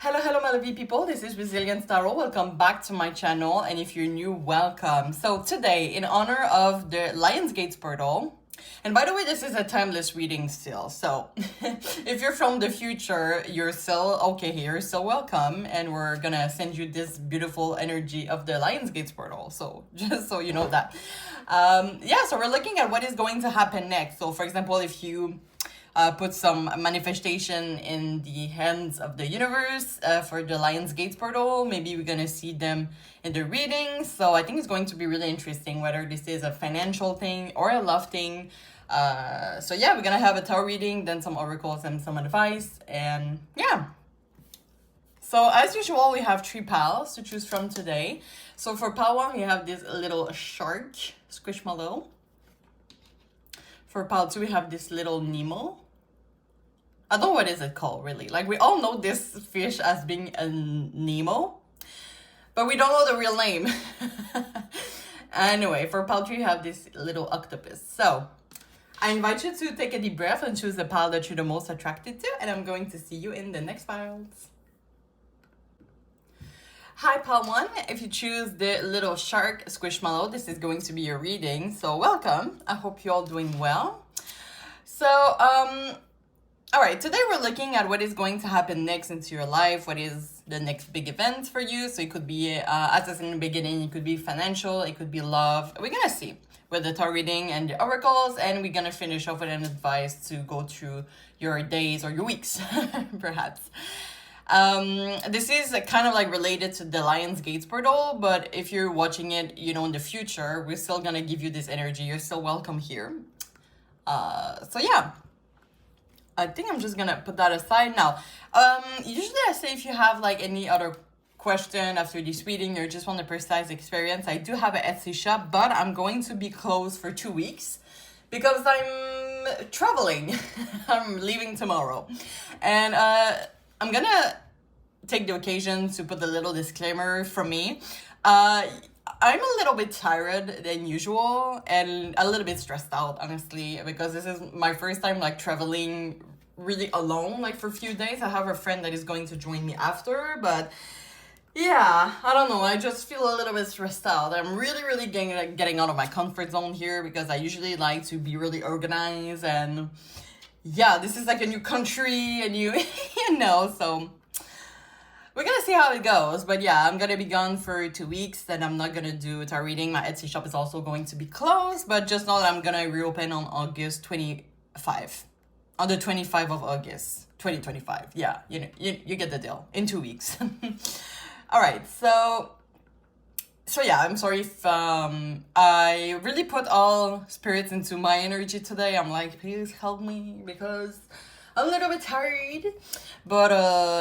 Hello, my lovely people. This is Resilience Tarot. Welcome back to my channel. And if you're new, welcome. So today, in honor of the Lionsgate's portal, and by the way, this is a timeless reading still. So if you're from the future, you're still okay here. So welcome. And we're going to send you this beautiful energy of the Lionsgate's portal. So just so you know that. So we're looking at what is going to happen next. So for example, if you put some manifestation in the hands of the universe for the Lionsgate's portal. Maybe we're gonna see them in the reading. So I think it's going to be really interesting whether this is a financial thing or a love thing. So yeah, we're gonna have a tarot reading, then some oracles and some advice, and yeah. So as usual, we have 3 piles to choose from today. So for pile 1, we have this little shark, Squishmallow. For pile 2, we have this little Nemo. I don't know what is it called, really. Like, we all know this fish as being a Nemo, but we don't know the real name. Anyway, for pile 3, we have this little octopus. So, I invite you to take a deep breath and choose the pile that you're the most attracted to, and I'm going to see you in the next piles. Hi, pile 1. If you choose the little shark Squishmallow, this is going to be your reading. So welcome. I hope you're all doing well. So, all right, today we're looking at what is going to happen next into your life. What is the next big event for you? So it could be, as I said in the beginning, it could be financial, it could be love. We're going to see with the tarot reading and the oracles, and we're going to finish off with an advice to go through your days or your weeks, perhaps. This is kind of like related to the Lionsgate's portal, but if you're watching it, you know, in the future, we're still gonna give you this energy. You're still welcome here. So yeah, I think I'm just gonna put that aside now. Usually I say if you have like any other question after this reading or just want a precise experience, I do have an Etsy shop, but I'm going to be closed for 2 weeks because I'm traveling. I'm leaving tomorrow, and I'm gonna take the occasion to put a little disclaimer from me. I'm a little bit tired than usual and a little bit stressed out, honestly, because this is my first time like traveling really alone, like for a few days. I have a friend that is going to join me after, but yeah, I don't know. I just feel a little bit stressed out. I'm really getting out of my comfort zone here because I usually like to be really organized, and yeah, this is like a new country, and you know, so we're gonna see how it goes. But yeah, I'm gonna be gone for 2 weeks, then I'm not gonna do tarot reading. My Etsy shop is also going to be closed, but just know that I'm gonna reopen on August 25. On the 25th of August, 2025. Yeah, you know, you get the deal. In 2 weeks. All right, so yeah, I'm sorry if I really put all spirits into my energy today. I'm like, please help me because I'm a little bit tired. But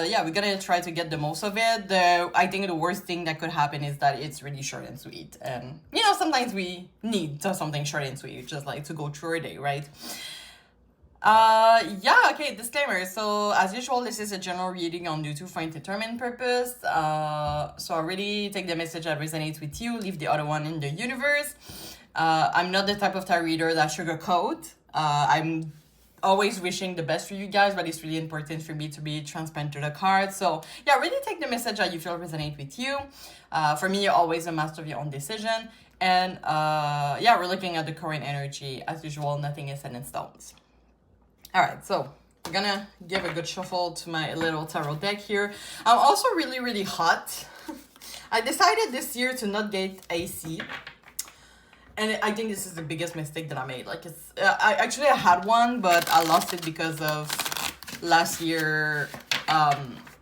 yeah, we're gonna try to get the most of it. I think the worst thing that could happen is that it's really short and sweet. And, you know, sometimes we need something short and sweet, just like to go through a day, right? Yeah, okay, disclaimer. So as usual, this is a general reading on YouTube for indeterminate purpose. So I really take the message that resonates with you, leave the other one in the universe. I'm not the type of tarot reader that sugarcoat. I'm always wishing the best for you guys, but it's really important for me to be transparent to the cards. So yeah, really take the message that you feel resonate with you. For me, you're always a master of your own decision. And yeah, we're looking at the current energy. As usual, nothing is set in stones. All right, so I'm gonna give a good shuffle to my little tarot deck here. I'm also really hot. I decided this year to not get AC. And I think this is the biggest mistake that I made. Like, I had one, but I lost it because of last year.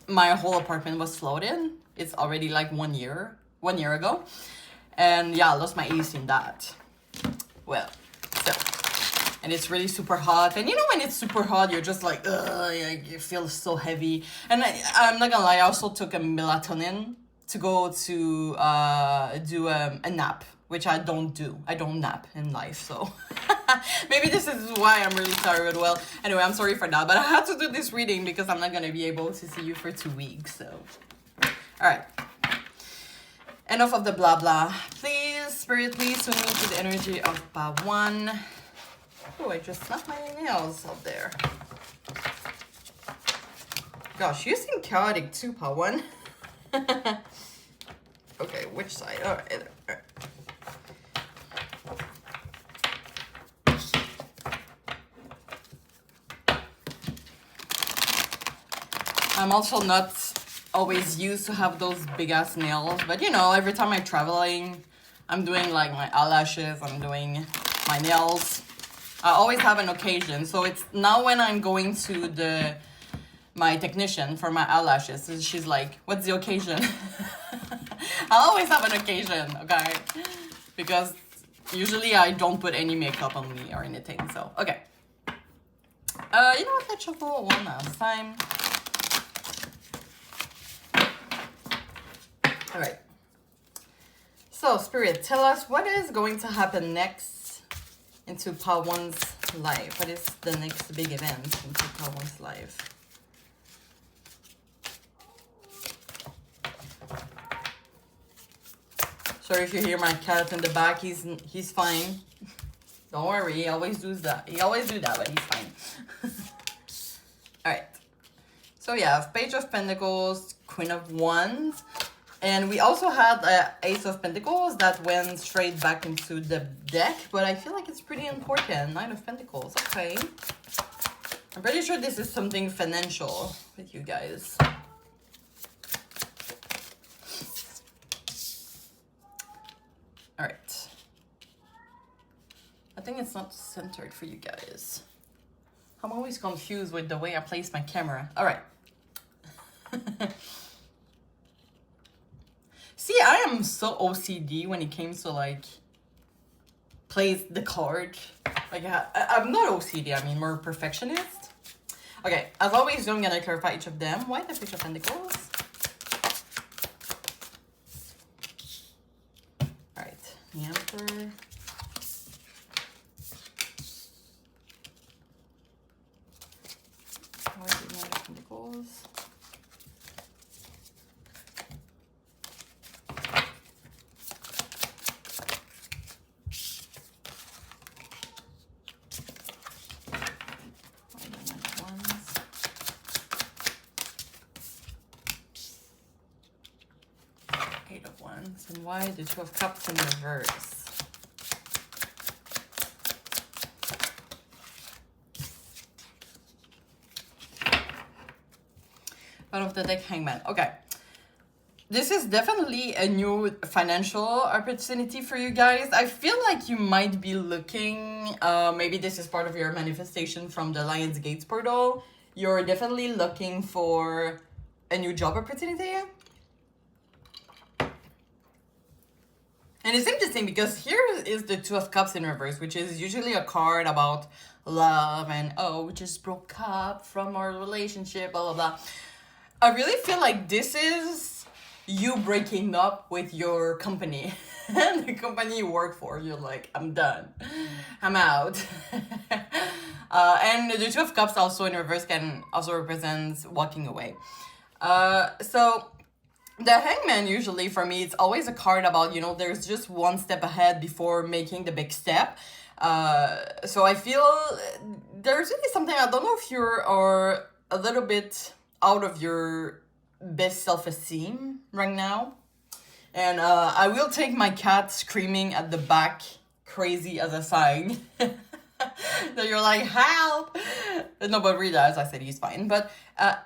My whole apartment was flooded. It's already like 1 year ago. And yeah, I lost my AC in that. Well, so. And it's really super hot. And you know when it's super hot, you're just like, ugh, you feel so heavy. And I'm not gonna lie, I also took a melatonin to go to do a nap, which I don't do. I don't nap in life, so maybe this is why I'm really tired. Well, anyway, I'm sorry for that, but I had to do this reading because I'm not gonna be able to see you for 2 weeks, so. All right. Enough of the blah blah. Please, Spirit, please tune me to the energy of part 1. Oh, I just snapped my nails up there. Gosh, you seem chaotic too, Pawan. Okay, which side? All right. I'm also not always used to have those big ass nails, but you know, every time I'm traveling, I'm doing like my eyelashes, I'm doing my nails. I always have an occasion. So it's now when I'm going to my technician for my eyelashes, she's like, what's the occasion? I always have an occasion, okay? Because usually I don't put any makeup on me or anything, so, okay. You know what, let's shuffle one last time. All right. So, Spirit, tell us what is going to happen next into Pawan's life. What is the next big event into Pawan's life? Sorry if you hear my cat in the back. He's fine. Don't worry. He always does that. He always do that, but he's fine. All right. So we have Page of Pentacles, Queen of Wands. And we also had Ace of Pentacles that went straight back into the deck, but I feel like it's pretty important. Nine of Pentacles, okay. I'm pretty sure this is something financial with you guys. All right. I think it's not centered for you guys. I'm always confused with the way I place my camera. All right. See, I am so OCD when it comes to like place the card. Like I'm not OCD, I mean more perfectionist. Okay, as always, I'm gonna clarify each of them. Why the Page of Pentacles? All right, the Emperor. Why the Knight of Pentacles? Eight of Wands. And why the Two of Cups in reverse? Bottom of the deck, Hangman. Okay. This is definitely a new financial opportunity for you guys. I feel like you might be looking, maybe this is part of your manifestation from the Lion's Gates portal. You're definitely looking for a new job opportunity. And it's interesting because here is the Two of Cups in reverse, which is usually a card about love and, oh, we just broke up from our relationship, blah, blah, blah. I really feel like this is you breaking up with your company. The company you work for, you're like, I'm done. I'm out. And the Two of Cups also in reverse can also represent walking away. So the Hangman usually for me, it's always a card about, you know, there's just one step ahead before making the big step. So I feel there's really something, I don't know if you're a little bit out of your best self-esteem right now. And I will take my cat screaming at the back crazy as a sign. So you're like, help! No, but really, as I said, he's fine. But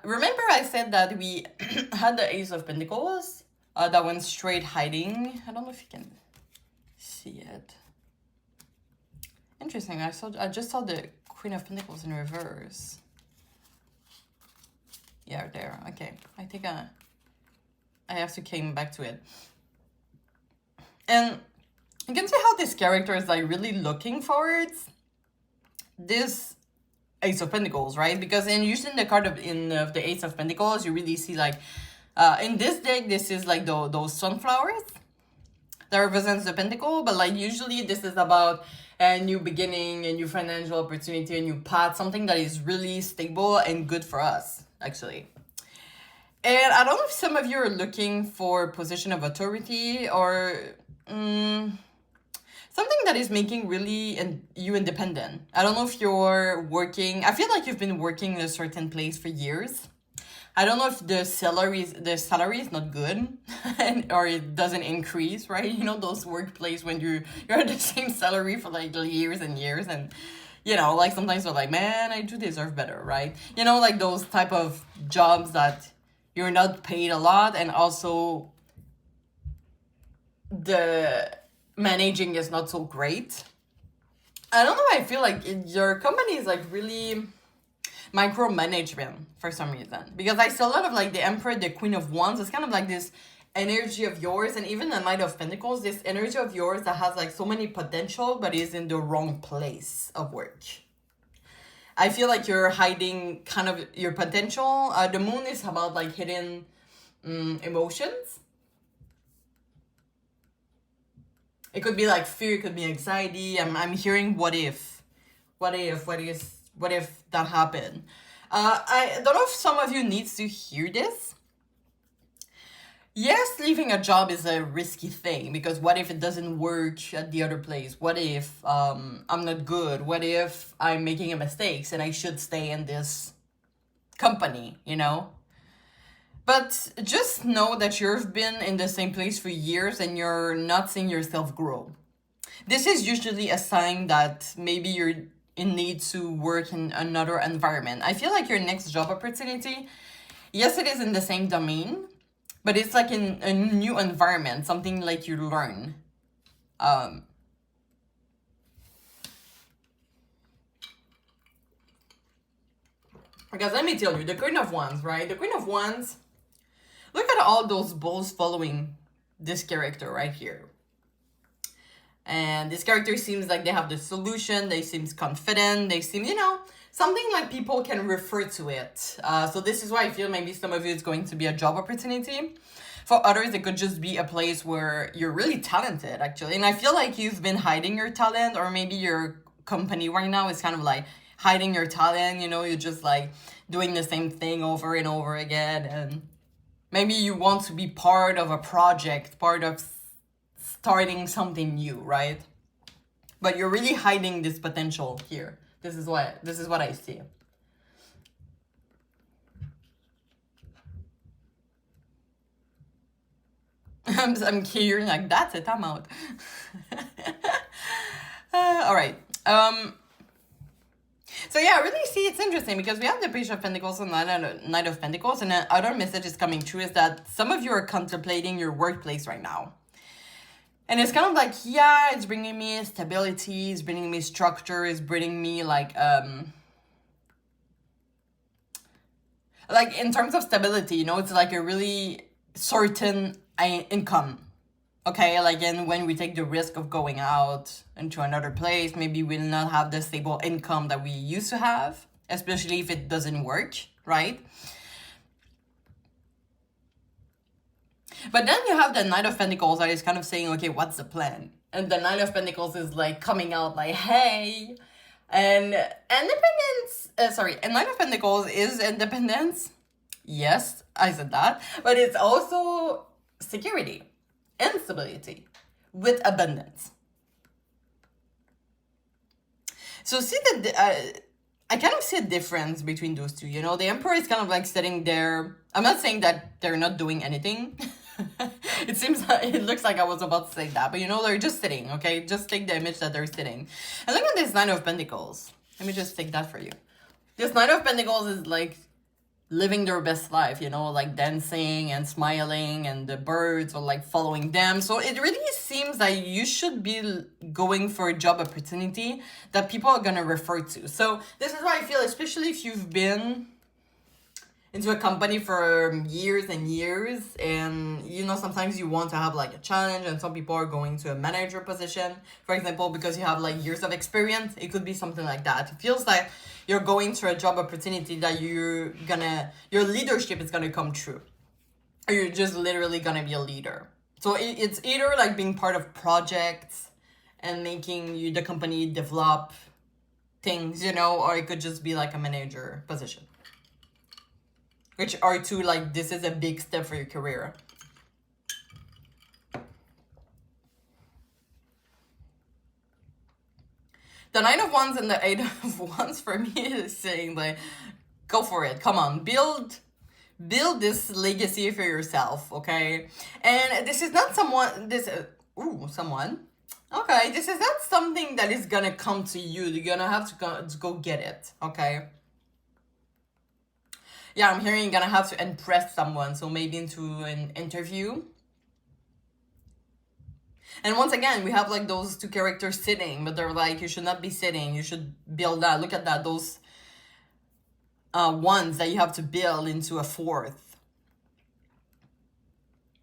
remember I said that we had the Ace of Pentacles that went straight hiding. I don't know if you can see it. Interesting, I just saw the Queen of Pentacles in reverse. Yeah, there. Okay. I think I have to came back to it. And you can see how this character is like really looking forward. This Ace of Pentacles, right? Because in using the card of the Ace of Pentacles, you really see like in this deck, this is like those sunflowers that represents the pentacle, but like usually this is about a new beginning, a new financial opportunity, a new path, something that is really stable and good for us, actually. And I don't know if some of you are looking for a position of authority or something that is making really you independent. I don't know if you're working. I feel like you've been working in a certain place for years. I don't know if the salary is not good, or it doesn't increase, right? You know, those workplace when you're at the same salary for like years and years, and like sometimes you're like, man, I do deserve better, right? Like those type of jobs that you're not paid a lot, and also the managing is not so great. I don't know. I feel like your company is like really micromanagement for some reason, because I see a lot of like the Emperor, the Queen of Wands. It's kind of like this energy of yours, and even the Knight of Pentacles, this energy of yours that has like so many potential but is in the wrong place of work. I feel like you're hiding kind of your potential. The Moon is about like hidden emotions. It could be like fear, it could be anxiety. I'm hearing what if that happened. I don't know if some of you needs to hear this. Yes, leaving a job is a risky thing, because what if it doesn't work at the other place? What if I'm not good? What if I'm making a mistakes and I should stay in this company, But just know that you've been in the same place for years and you're not seeing yourself grow. This is usually a sign that maybe you're in need to work in another environment. I feel like your next job opportunity, yes, it is in the same domain, but it's like in a new environment, something like you learn. Because let me tell you, the Queen of Wands, right? The Queen of Wands, look at all those balls following this character right here. And this character seems like they have the solution. They seem confident. They seem, something like people can refer to it. So this is why I feel maybe some of you it's going to be a job opportunity. For others, it could just be a place where you're really talented, actually. And I feel like you've been hiding your talent, or maybe your company right now is kind of like hiding your talent. You're just like doing the same thing over and over again. And maybe you want to be part of a project, part of starting something new, right? But you're really hiding this potential here. This is what I see. I'm hearing like, that's it, I'm out. All right. So yeah, I really see it's interesting, because we have the Page of Pentacles and Knight of Pentacles, and another message is coming through is that some of you are contemplating your workplace right now. And it's kind of like, yeah, it's bringing me stability, it's bringing me structure, it's bringing me like in terms of stability, it's like a really certain income. Okay, like, and when we take the risk of going out into another place, maybe we'll not have the stable income that we used to have, especially if it doesn't work, right? But then you have the Knight of Pentacles that is kind of saying, okay, what's the plan? And the Knight of Pentacles is like coming out like, hey, and Knight of Pentacles is independence. Yes, I said that. But it's also security and stability with abundance. So see I kind of see a difference between those two. The Emperor is kind of like sitting there. I'm not saying that they're not doing anything. It looks like I was about to say that, but they're just sitting, okay? Just take the image that they're sitting. And look at this Knight of Pentacles. Let me just take that for you. This Knight of Pentacles is like living their best life, like dancing and smiling, and the birds are like following them. So it really seems like you should be going for a job opportunity that people are going to refer to. So this is why I feel, especially if you've been into a company for years and years, and sometimes you want to have like a challenge, and some people are going to a manager position, for example, because you have like years of experience. It could be something like that. It feels like you're going to a job opportunity that your leadership is gonna come true, or you're just literally gonna be a leader. So it's either like being part of projects and making the company develop things, or it could just be like a manager position. Which are two, like, this is a big step for your career. The Nine of Wands and the Eight of Wands for me is saying, like, go for it. Come on, build build this legacy for yourself, okay? And this is not someone. Okay, this is not something that is gonna come to you. You're gonna have to go get it, okay? Yeah, I'm hearing you're gonna have to impress someone, so maybe into an interview. And once again, we have like those two characters sitting, but they're like, you should not be sitting. You should build that. Look at that. Those ones that you have to build into a fourth.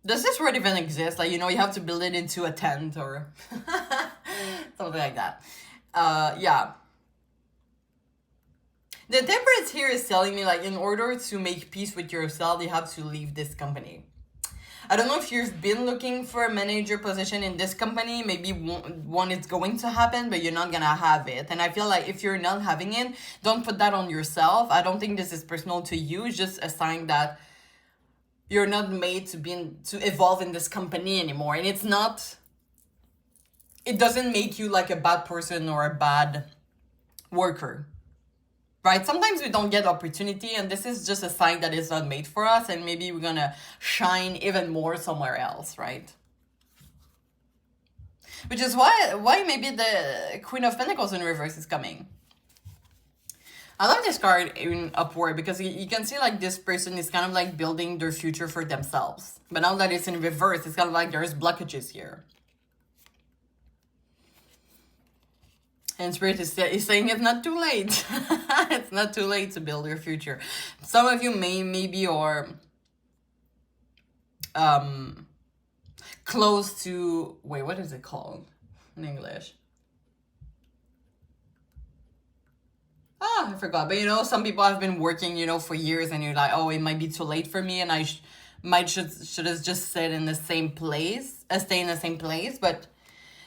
Does this word even exist? Like, you have to build it into a tent or something like that. Yeah. The temperance here is telling me, like, in order to make peace with yourself, you have to leave this company. I don't know if you've been looking for a manager position in this company. Maybe one is going to happen, but you're not going to have it. And I feel like if you're not having it, don't put that on yourself. I don't think this is personal to you. It's just a sign that you're not made to evolve in this company anymore. And it doesn't make you like a bad person or a bad worker. Right? Sometimes we don't get opportunity, and this is just a sign that it's not made for us, and maybe we're gonna shine even more somewhere else, right? Which is why maybe the Queen of Pentacles in reverse is coming. I love this card in upward because you can see like this person is kind of like building their future for themselves. But now that it's in reverse, it's kind of like there's blockages here. And Spirit is saying it's not too late. It's not too late to build your future. Some of you maybe are close to... Wait, what is it called in English? I forgot. But some people have been working, for years, and you're like, oh, it might be too late for me, and I should have just stayed in the same place. But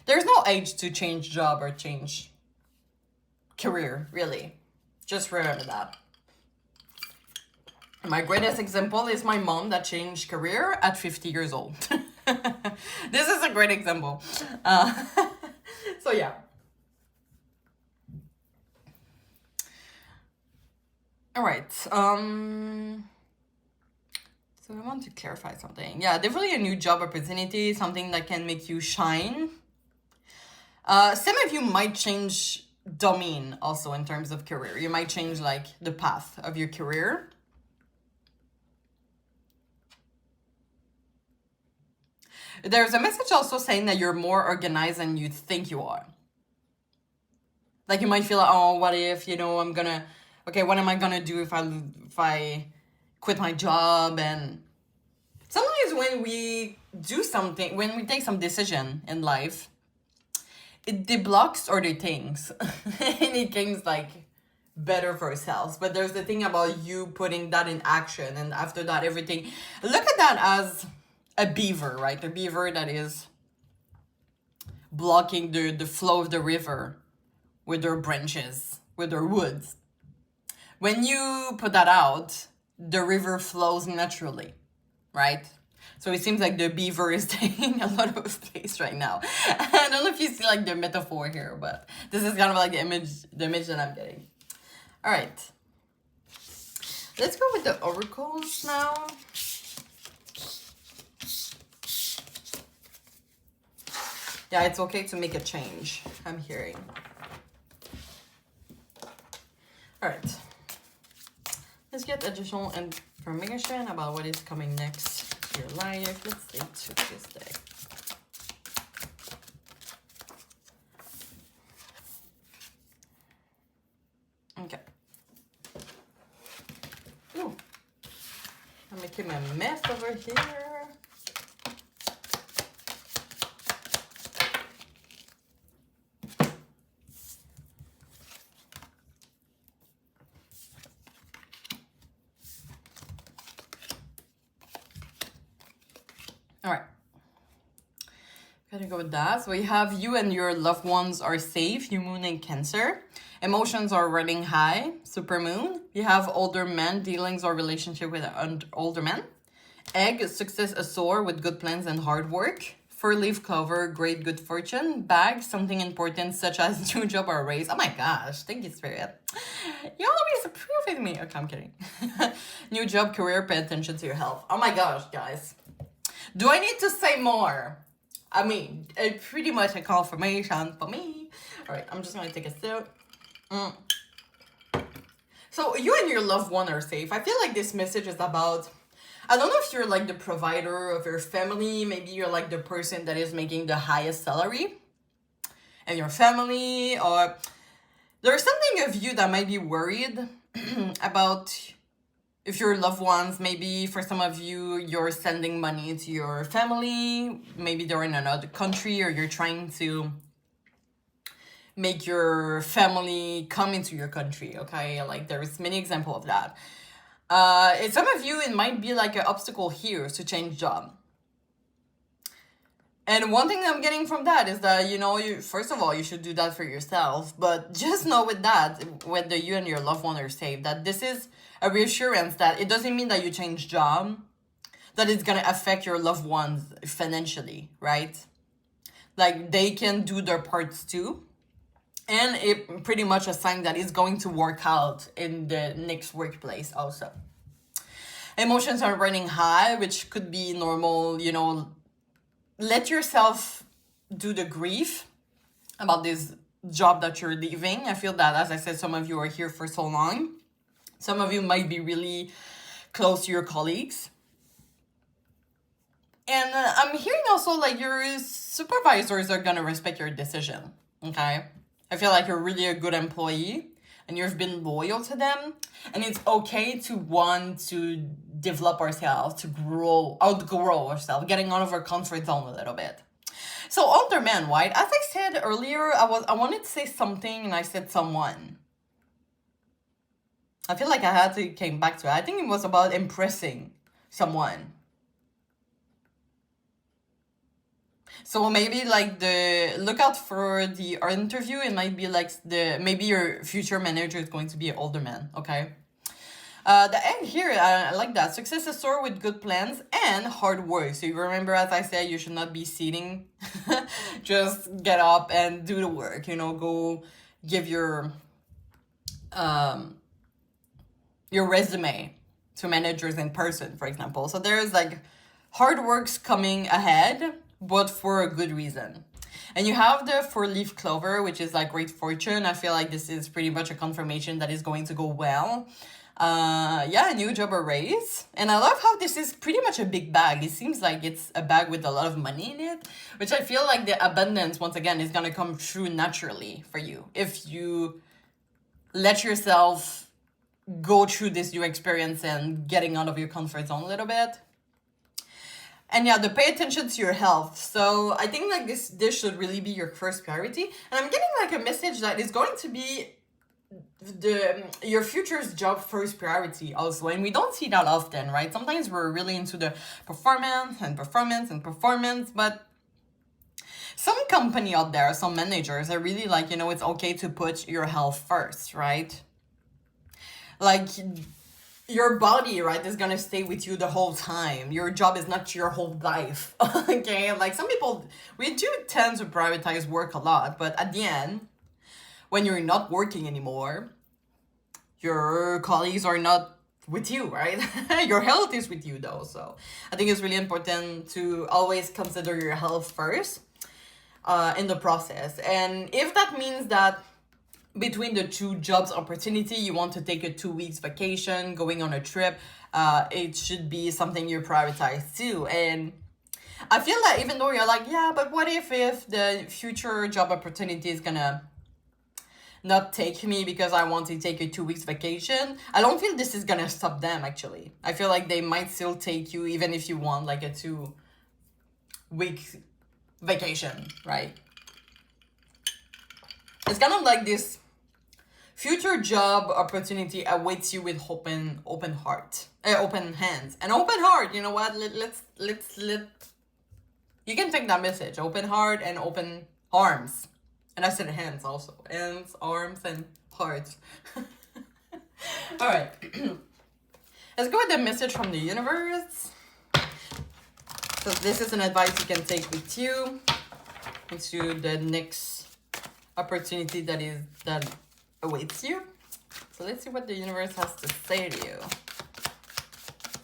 there's no age to change job or change career, really. Just remember that. My greatest example is my mom that changed career at 50 years old. This is a great example. So yeah. All right. So I want to clarify something. Yeah, definitely a new job opportunity, something that can make you shine. Some of you might change domain also in terms of career. You might change like the path of your career. There's a message also saying that you're more organized than you think you are. Like you might feel like, oh, what if, what am I gonna do if I quit my job? And sometimes when we do something, when we take some decision in life, it deblocks other things and it becomes like better for ourselves. But there's the thing about you putting that in action, and after that everything, look at that as a beaver, right? A beaver that is blocking the flow of the river with their branches, with their woods. When you put that out, the river flows naturally, right? So it seems like the beaver is taking a lot of space right now. I don't know if you see like the metaphor here, but this is kind of like the image that I'm getting. All right. Let's go with the oracles now. Yeah, it's okay to make a change, I'm hearing. All right. Let's get additional information about what is coming next to your life. Let's say to this day. Okay. Ooh. I'm making a mess over here. All right. Gotta go with that. So we have you and your loved ones are safe. New moon in Cancer. Emotions are running high. Super moon. You have older men, dealings or relationship with older men. Egg, success soar with good plans and hard work. Four-leaf clover, great good fortune. Bag, something important such as new job or raise. Oh my gosh, thank you, Spirit. You always approve of me. Okay, I'm kidding. New job, career, pay attention to your health. Oh my gosh, guys. Do I need to say more? I mean, it's pretty much a confirmation for me. All right, I'm just gonna take a sip. So you and your loved one are safe. I feel like this message is about, I don't know if you're like the provider of your family. Maybe you're like the person that is making the highest salary in your family, or there's something of you that might be worried about if your loved ones, maybe for some of you, you're sending money to your family, maybe they're in another country, or you're trying to make your family come into your country, okay? Like there's many examples of that. In some of you, it might be like an obstacle here to change job. And one thing I'm getting from that is that, first of all, you should do that for yourself. But just know with that, whether you and your loved one are safe, that this is a reassurance that it doesn't mean that you change job, that it's going to affect your loved ones financially, right? Like they can do their parts too. And it pretty much a sign that it's going to work out in the next workplace also. Emotions are running high, which could be normal, let yourself do the grief about this job that you're leaving. I feel that, as I said, some of you are here for so long. Some of you might be really close to your colleagues. And I'm hearing also like your supervisors are going to respect your decision, okay? I feel like you're really a good employee and you've been loyal to them. And it's okay to want to develop ourselves, to outgrow ourselves, getting out of our comfort zone a little bit. So older man, right? As I said earlier, I wanted to say something and I said someone. I feel like I had to came back to it. I think it was about impressing someone. So maybe like look out for the interview. It might be like maybe your future manager is going to be an older man, okay? The end here, I like that. Success is soar with good plans and hard work. So you remember, as I said, you should not be sitting. Just get up and do the work, go give your resume to managers in person, for example. So there's like hard works coming ahead, but for a good reason. And you have the four-leaf clover, which is like great fortune. I feel like this is pretty much a confirmation that is going to go well. A new job or raise. And I love how this is pretty much a big bag. It seems like it's a bag with a lot of money in it, which I feel like the abundance, once again, is going to come through naturally for you if you let yourself go through this new experience and getting out of your comfort zone a little bit. And yeah, pay attention to your health. So I think like this should really be your first priority. And I'm getting like a message that is going to be your future's job first priority also. And we don't see that often, right? Sometimes we're really into the performance, but some company out there, some managers are really like, it's okay to put your health first, right? Like your body, right, is gonna stay with you the whole time. Your job is not your whole life. Okay, like some people, we do tend to prioritize work a lot, but at the end, when you're not working anymore, your colleagues are not with you, right? Your health is with you though. So I think it's really important to always consider your health first in the process. And if that means that between the two jobs opportunity, you want to take a 2 weeks vacation, going on a trip, it should be something you prioritize too. And I feel like even though you're like, yeah, but what if the future job opportunity is gonna not take me because I want to take a 2 weeks vacation, I don't feel this is gonna stop them actually. I feel like they might still take you even if you want like a 2 week vacation, right? It's kind of like this future job opportunity awaits you with open heart, open hands, and open heart. You know what? Let's you can take that message. Open heart and open arms, and I said hands also. Hands, arms, and hearts. All right. Let's go with the message from the universe. So this is an advice you can take with you into the next opportunity that awaits you. So let's see what the universe has to say to you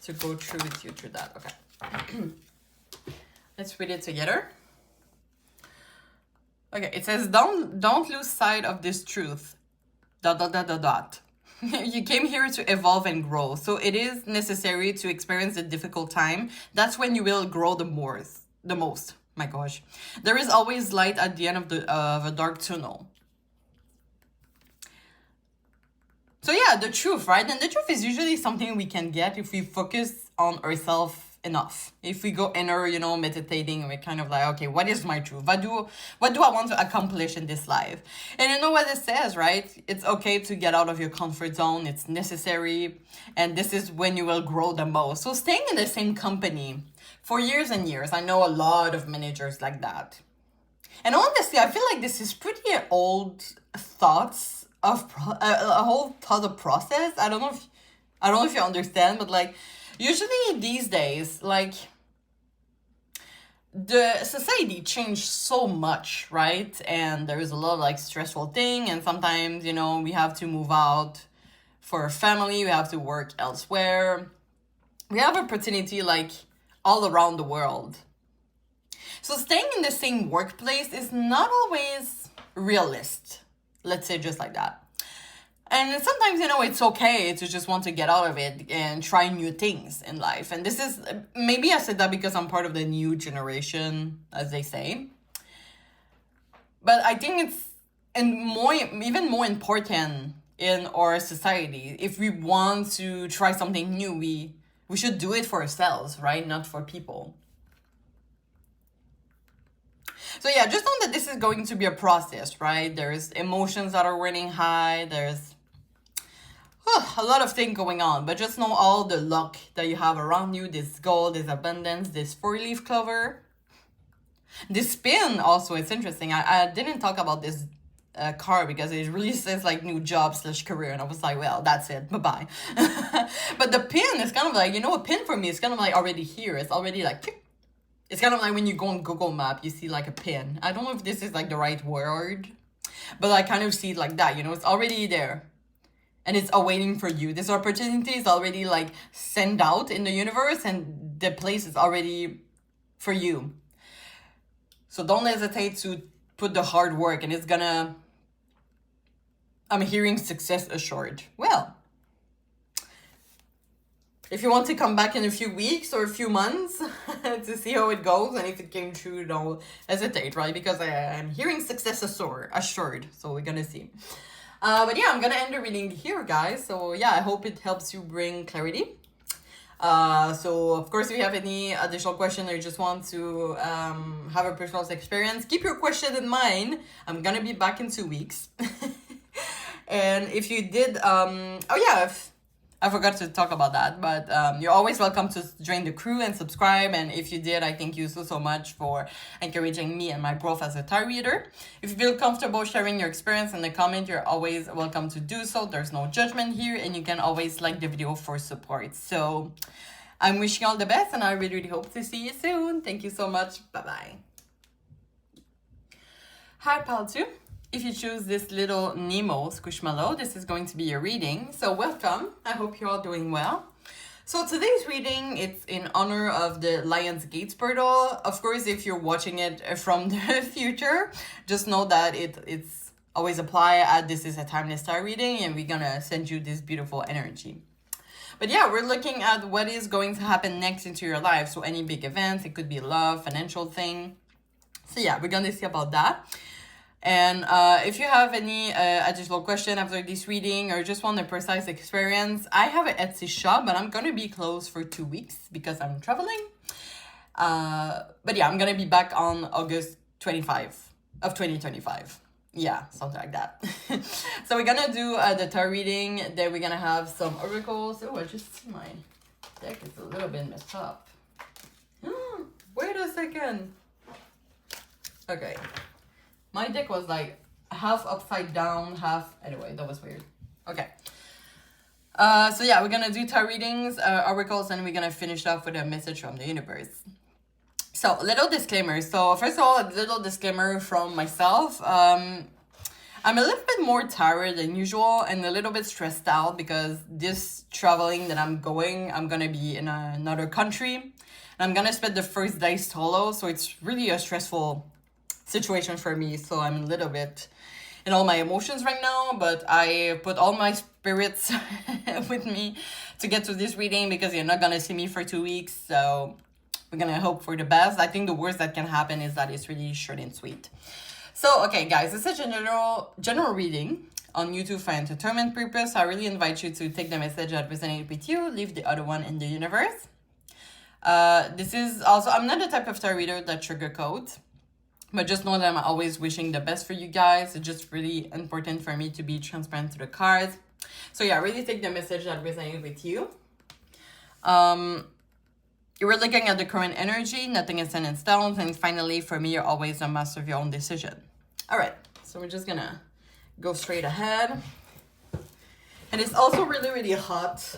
to go through with you through that. Okay. Let's read it together. Okay, it says don't lose sight of this truth. ... You came here to evolve and grow, so it is necessary to experience a difficult time. That's when you will grow the most. My gosh, there is always light at the end of a dark tunnel. So yeah, the truth, right? And the truth is usually something we can get if we focus on ourselves enough. If we go inner, meditating, we're kind of like, okay, what is my truth? What do I want to accomplish in this life? And you know what it says, right? It's okay to get out of your comfort zone. It's necessary. And this is when you will grow the most. So staying in the same company for years and years, I know a lot of managers like that. And honestly, I feel like this is pretty old thoughts of a whole thought of process. I don't know if you understand, but like, usually these days, like, the society changed so much, right? And there is a lot of like stressful thing, and sometimes, we have to move out for a family, we have to work elsewhere. We have opportunity like all around the world. So staying in the same workplace is not always realist. Let's say just like that. And sometimes, it's okay to just want to get out of it and try new things in life. And this is, maybe I said that because I'm part of the new generation, as they say. But I think it's even more important in our society. If we want to try something new, we should do it for ourselves, right? Not for people. So yeah, just know that this is going to be a process, right? There's emotions that are running high. There's a lot of things going on, but just know all the luck that you have around you, this gold, this abundance, this 4-leaf clover. This pin also, it's interesting. I didn't talk about this card because it really says like new job / career, and I was like, well, that's it, bye-bye. But the pin is kind of like, a pin for me is kind of like already here. It's already like, it's kind of like when you go on Google Map, you see like a pin. I don't know if this is like the right word, but I kind of see it like that, it's already there. And it's awaiting for you. This opportunity is already like sent out in the universe, and the place is already for you. So don't hesitate to put the hard work, and I'm hearing success assured. Well, if you want to come back in a few weeks or a few months to see how it goes, and if it came true, don't hesitate, right? Because I'm hearing success assured. So we're gonna see. But yeah, I'm gonna end the reading here, guys. So yeah, I hope it helps you bring clarity. So of course, if you have any additional question or you just want to have a personal experience, keep your question in mind. I'm gonna be back in 2 weeks. And if you did, I forgot to talk about that, but you're always welcome to join the crew and subscribe. And if you did, I thank you so much for encouraging me and my growth as a tarot reader. If you feel comfortable sharing your experience in the comment, you're always welcome to do so. There's no judgment here, and you can always like the video for support. So I'm wishing you all the best, and I really hope to see you soon. Thank you so much. Bye-bye. Hi, Pal 2. If you choose this little Nemo Squishmallow, this is going to be your reading. So welcome. I hope you're all doing well. So today's reading, it's in honor of the Lion's Gate portal. Of course, if you're watching it from the future, just know that it's always apply. This is a timeless tarot reading, and we're gonna send you this beautiful energy. But yeah, we're looking at what is going to happen next into your life. So any big events, it could be love, financial thing. So yeah, we're gonna see about that. And if you have any additional question after this reading or just want a precise experience, I have an Etsy shop, but I'm going to be closed for 2 weeks because I'm traveling. But yeah, I'm going to be back on August 25 of 2025. Yeah, something like that. So we're going to do the tarot reading. Then we're going to have some oracles. Oh, I just see my deck is a little bit messed up. Wait a second. Okay. My deck was like half upside down, half... Anyway, that was weird. Okay. So yeah, we're going to do tarot readings, oracles, and we're going to finish off with a message from the universe. So, a little disclaimer. So, first of all, a little disclaimer from myself. I'm a little bit more tired than usual and a little bit stressed out because this traveling that I'm going to be in another country. And I'm going to spend the first day solo. So, it's really a stressful situation for me. So, I'm a little bit in all my emotions right now. But I put all my spirits with me to get to this reading because you're not going to see me for 2 weeks. So, we're going to hope for the best. I think the worst that can happen is that it's really short and sweet. So, okay, guys, it's a general reading on YouTube for entertainment purpose. I really invite you to take the message that resonates with you, leave the other one in the universe. This is also, I'm not the type of tarot reader that sugarcoats, but just know that I'm always wishing the best for you guys. It's just really important for me to be transparent to the cards. So, yeah, really take the message that resonates with you. You were looking at the current energy, nothing is set in stone, and finally, for me, you're always a master of your own decision. All right, so we're just gonna go straight ahead. And it's also really, really hot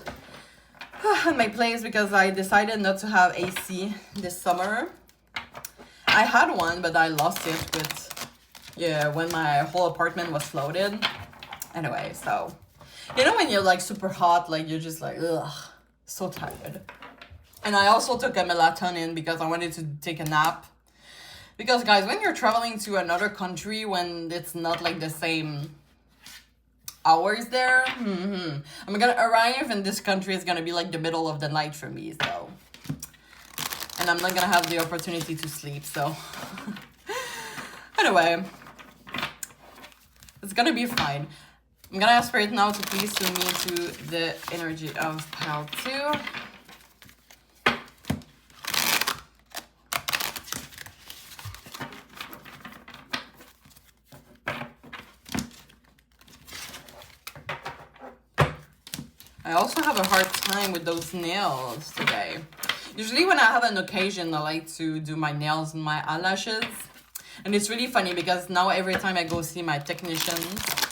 in my place because I decided not to have AC this summer. I had one, but I lost it when my whole apartment was flooded. Anyway, so, you know when you're like super hot, like you're just like, ugh, so tired. And I also took a melatonin because I wanted to take a nap. Because, guys, when you're traveling to another country when it's not, like, the same hours there, I'm going to arrive and this country is going to be, like, the middle of the night for me, so. And I'm not going to have the opportunity to sleep, so. Anyway. It's going to be fine. I'm going to ask Spirit now to please send me to the energy of pile 2. I also have a hard time with those nails today. Usually when I have an occasion, I like to do my nails and my eyelashes. And it's really funny because now every time I go see my technician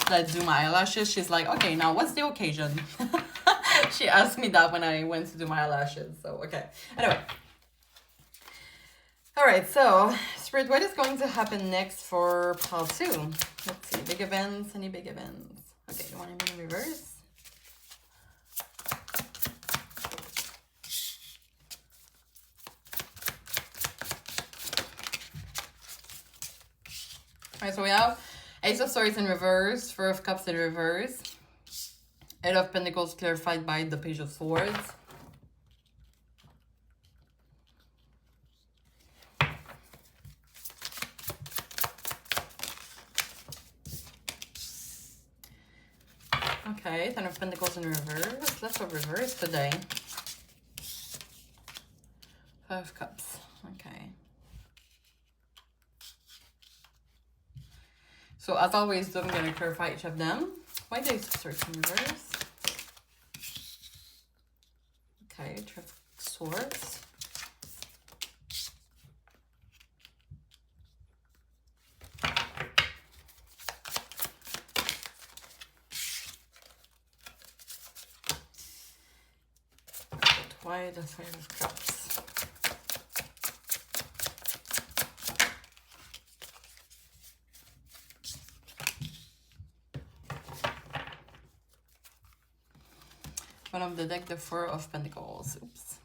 that do my eyelashes, she's like, okay, now what's the occasion? She asked me that when I went to do my eyelashes. So, okay. Anyway. All right, so, Spirit, what is going to happen next for pile 2? Let's see, big events, any big events? Okay, you want to be in reverse? Alright, so we have Ace of Swords in reverse, Four of Cups in reverse, Eight of Pentacles clarified by the Page of Swords. Okay, Ten of Pentacles in reverse, lots of reverse today. Five of Cups, okay. So as always, I'm going to clarify each of them. Why do you Swords in reverse? Okay, Three of Swords. Why the Three of Cups? One of the deck, the Four of Pentacles. Oops.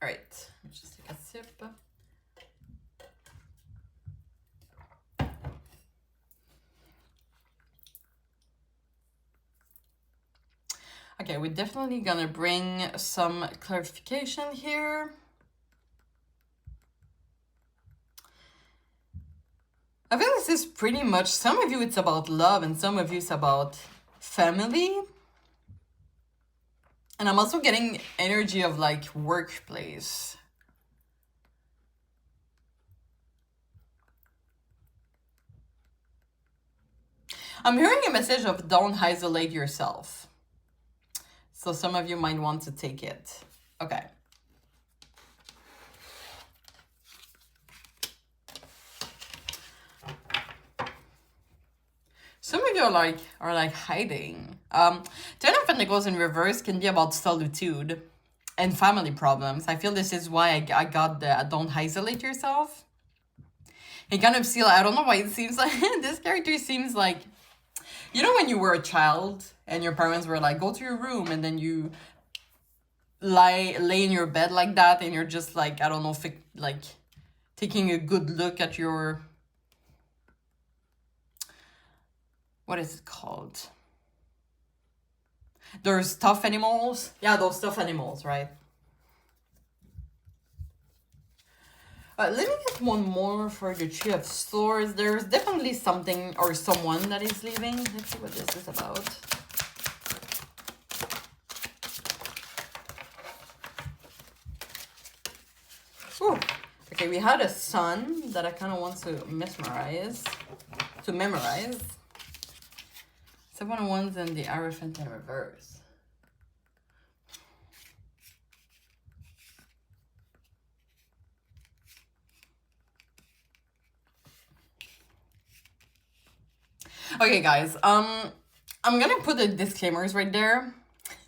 All right, let's just take a sip. Okay, we're definitely gonna bring some clarification here. I feel this is pretty much, some of you it's about love and some of you it's about family. And I'm also getting energy of like workplace. I'm hearing a message of don't isolate yourself. So some of you might want to take it. Okay. Some of you are like hiding. Ten of Pentacles in reverse can be about solitude. and family problems. I feel this is why I got the don't isolate yourself. It kind of feel, I don't know why it seems like this character seems like, you know, when you were a child and your parents were like, go to your room, and then you lay in your bed like that, and you're just like, I don't know, like taking a good look at your, what is it called? There's stuffed animals. Yeah, those stuffed animals, right? Let me get one more for the Tree of Swords. There's definitely something or someone that is leaving. Let's see what this is about. Ooh. Okay, we had a sun that I kind of want to memorize. Seven of Wands and the Hierophant in reverse. Okay, guys, I'm gonna put the disclaimers right there.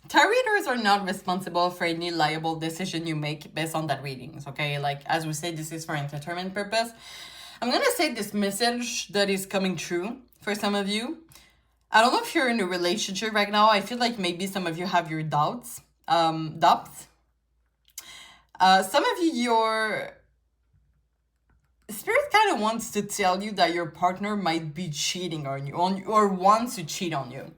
Tarot readers are not responsible for any liable decision you make based on that readings, okay? Like, as we say, this is for entertainment purpose. I'm gonna say this message that is coming true for some of you. I don't know if you're in a relationship right now. I feel like maybe some of you have your doubts. Some of you, your Spirit kind of wants to tell you that your partner might be cheating on you, or wants to cheat on you.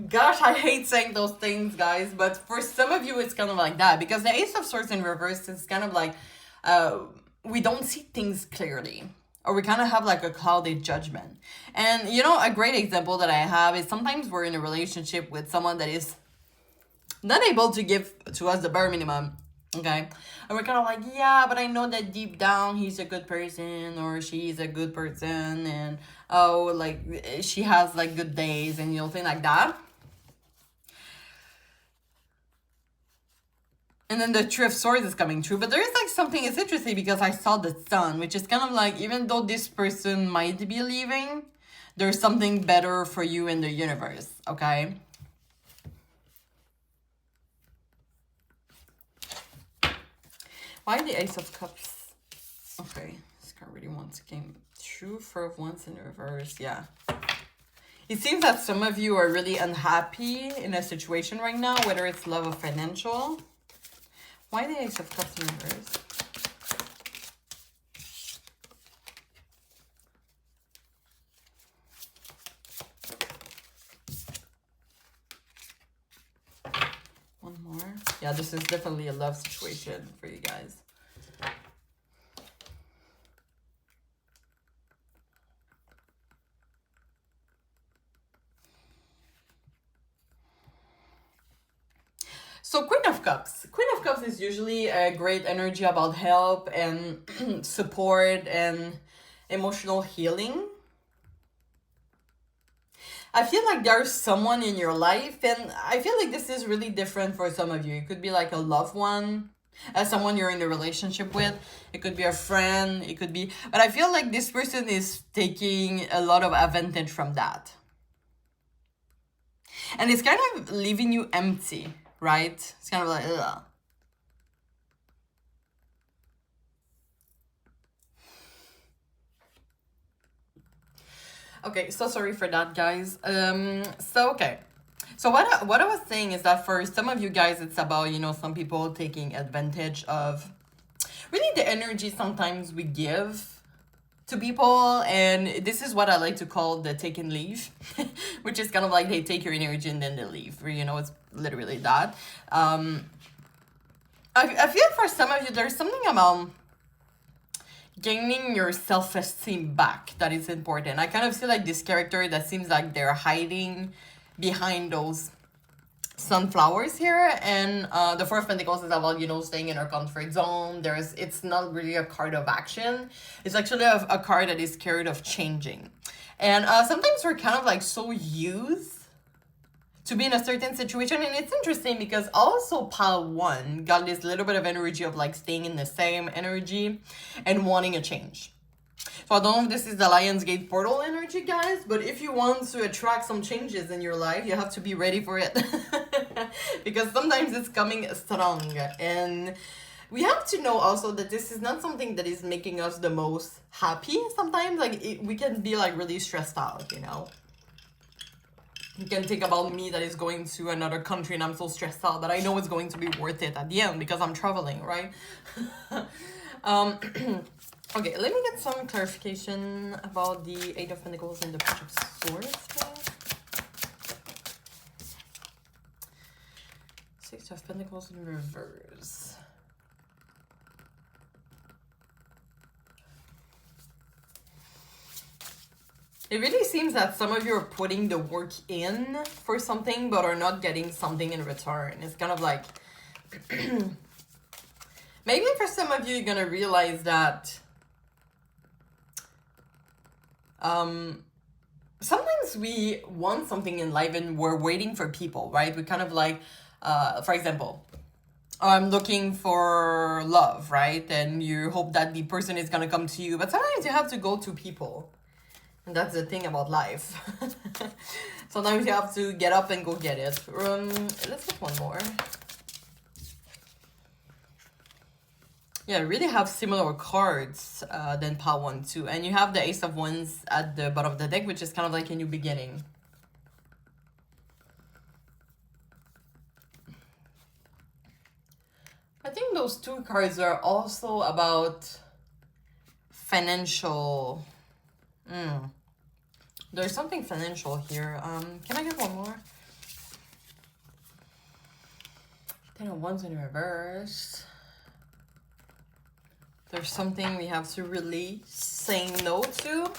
Gosh, I hate saying those things, guys, but for some of you, it's kind of like that, because the Ace of Swords in reverse is kind of like, we don't see things clearly, or we kind of have like a clouded judgment. And, you know, a great example that I have is sometimes we're in a relationship with someone that is not able to give to us the bare minimum. Okay, and we're kind of like, yeah, but I know that deep down he's a good person, or she's a good person, and oh, like she has like good days, and you know, things like that. And then the Tree of Swords is coming true, but there is like something, it's interesting because I saw the Sun, which is kind of like, even though this person might be leaving, there's something better for you in the universe, okay? Why the Ace of Cups? Okay, this card really wants came true. Four of Wands in reverse, yeah. It seems that some of you are really unhappy in a situation right now, whether it's love or financial. Why the Ace of Cups in reverse? One more. Yeah, this is definitely a love situation for you guys. So Queen of Cups. Queen of Cups is usually a great energy about help and support and emotional healing. I feel like there's someone in your life, and I feel like this is really different for some of you. It could be like a loved one, someone you're in a relationship with. It could be a friend. It could be, but I feel like this person is taking a lot of advantage from that. And it's kind of leaving you empty, right? It's kind of like, ugh. Okay, so sorry for that, guys. Okay. So what I was saying is that for some of you guys, it's about, you know, some people taking advantage of really the energy sometimes we give to people. And this is what I like to call the take and leave, which is kind of like they take your energy and then they leave. You know, it's literally that. I feel for some of you, there's something about gaining your self-esteem back that is important. I kind of feel like this character that seems like they're hiding behind those sunflowers here, and the Four of Pentacles is about, you know, staying in our comfort zone. It's not really a card of action. It's actually a card that is scared of changing. And sometimes we're kind of like so used to be in a certain situation. And it's interesting because also pile one got this little bit of energy of like staying in the same energy and wanting a change. So I don't know if this is the Lionsgate portal energy, guys, but if you want to attract some changes in your life, you have to be ready for it. Because sometimes it's coming strong. And we have to know also that this is not something that is making us the most happy. Sometimes we can be like really stressed out, you know. You can think about me that is going to another country and I'm so stressed out, but I know it's going to be worth it at the end because I'm traveling, right? Okay, let me get some clarification about the Eight of Pentacles and the Page of Swords. Six of Pentacles in reverse. It really seems that some of you are putting the work in for something but are not getting something in return. It's kind of like, maybe for some of you, you're gonna realize that sometimes we want something in life and we're waiting for people, right? We kind of like, for example, I'm looking for love, right? And you hope that the person is gonna come to you, but sometimes you have to go to people. And that's the thing about life. Sometimes you have to get up and go get it. Let's get one more. Yeah, really have similar cards than Pile 1, 2. And you have the Ace of Wands at the bottom of the deck, which is kind of like a new beginning. I think those two cards are also about financial... There's something financial here. Can I get one more? Ten of Wands in reverse. There's something we have to release, saying no to.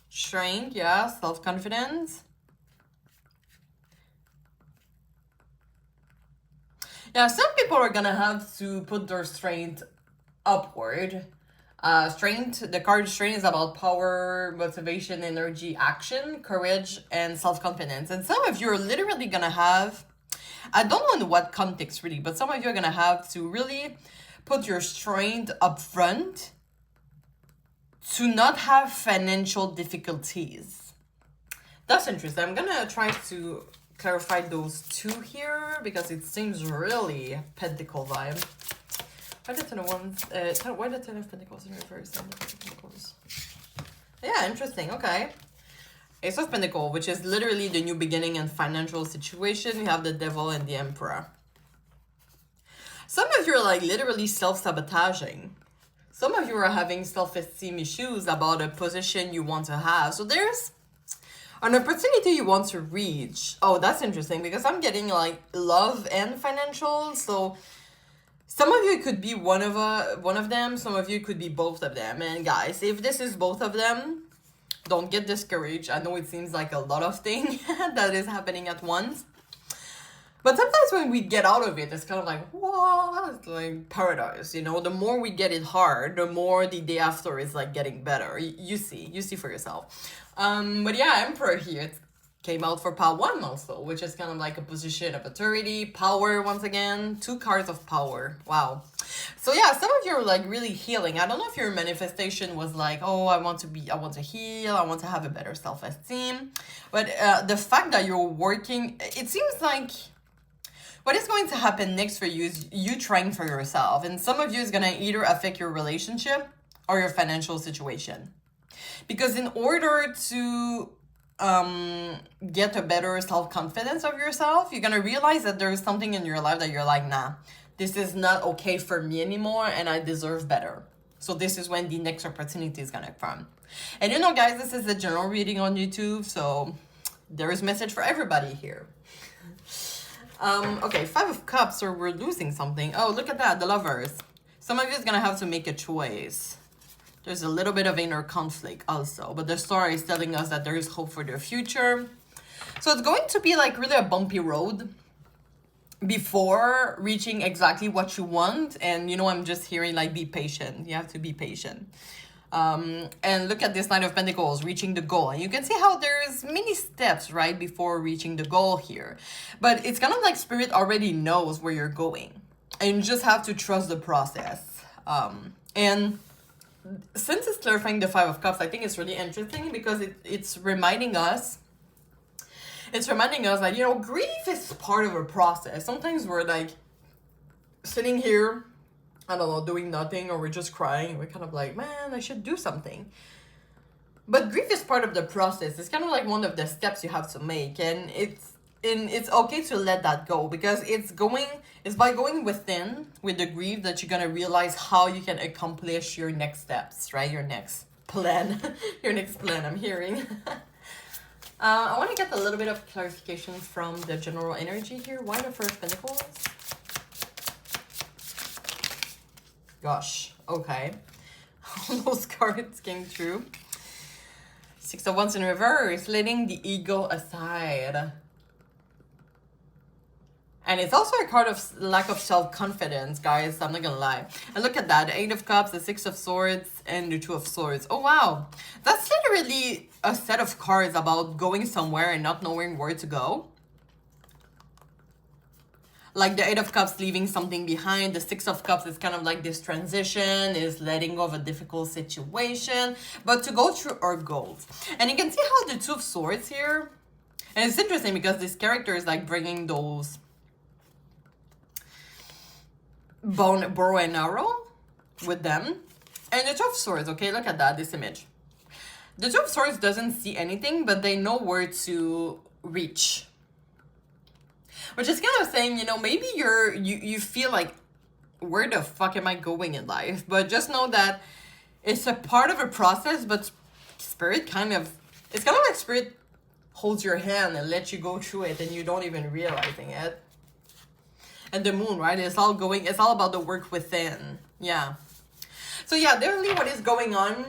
Strength, yeah, self-confidence. Yeah, some people are gonna have to put their strength upward. Strength, the card strength is about power, motivation, energy, action, courage, and self-confidence. And some of you are literally gonna have, I don't know in what context really, but some of you are gonna have to really put your strength up front to not have financial difficulties. That's interesting. I'm gonna try to clarify those two here because it seems really Pentacle vibe. Why the Ten of Wands? Why the Ten of Pentacles in reverse? And the Ten of Pentacles. Yeah, interesting. Okay. Ace of Pentacles, which is literally the new beginning and financial situation. We have the Devil and the Emperor. Some of you are like literally self-sabotaging. Some of you are having self-esteem issues about a position you want to have. So there's an opportunity you want to reach. Oh, that's interesting because I'm getting like love and financial. So some of you could be one of them. Some of you could be both of them. And guys, if this is both of them, don't get discouraged. I know it seems like a lot of things that is happening at once. But sometimes when we get out of it, it's kind of like, wow, it's like paradise, you know? The more we get it hard, the more the day after is like getting better. You see for yourself. But yeah, Emperor here, it came out for Pile 1 also, which is kind of like a position of authority, power once again, 2 cards of power. Wow. So yeah, some of you are like really healing. I don't know if your manifestation was like, oh, I want to heal, I want to have a better self-esteem. But the fact that you're working, it seems like what is going to happen next for you is you trying for yourself. And some of you is going to either affect your relationship or your financial situation. Because in order to get a better self-confidence of yourself, you're going to realize that there's something in your life that you're like, nah, this is not okay for me anymore and I deserve better. So this is when the next opportunity is going to come. And you know, guys, this is a general reading on YouTube, so there is message for everybody here. Okay, 5 of Cups, so we're losing something. Oh, look at that, the Lovers. Some of you is going to have to make a choice. There's a little bit of inner conflict also, but the story is telling us that there is hope for the future. So it's going to be like really a bumpy road before reaching exactly what you want. And you know, I'm just hearing like, be patient. You have to be patient. And look at this Knight of Pentacles, reaching the goal. And you can see how there's many steps, right, before reaching the goal here. But it's kind of like Spirit already knows where you're going. And you just have to trust the process. And since it's clarifying the Five of Cups, I think it's really interesting because it's reminding us. It's reminding us that, you know, grief is part of a process. Sometimes we're like sitting here, I don't know, doing nothing, or we're just crying. We're kind of like, man, I should do something. But grief is part of the process. It's kind of like one of the steps you have to make, and it's okay to let that go, because it's by going within with the grief that you're gonna realize how you can accomplish your next steps, right? Your next plan, your next plan. I'm hearing. I want to get a little bit of clarification from the general energy here. Why the First Pentacles? Gosh, okay. All those cards came through. Six of Wands in reverse, letting the ego aside. And it's also a card of lack of self-confidence, guys. I'm not gonna lie. And look at that. The Eight of Cups, the Six of Swords, and the Two of Swords. Oh, wow. That's literally a set of cards about going somewhere and not knowing where to go. Like the Eight of Cups leaving something behind. The Six of Cups is kind of like this transition, is letting go of a difficult situation, but to go through our goals. And you can see how the Two of Swords here, and it's interesting because this character is like bringing those bow and arrow with them. And the Two of Swords, okay, look at that, this image. The Two of Swords doesn't see anything, but they know where to reach. Which is kind of saying, you know, maybe you feel like, where the fuck am I going in life? But just know that it's a part of a process, but Spirit it's kind of like Spirit holds your hand and lets you go through it and you don't even realizing it. And the Moon, right? It's all about the work within. Yeah. So yeah, definitely what is going on.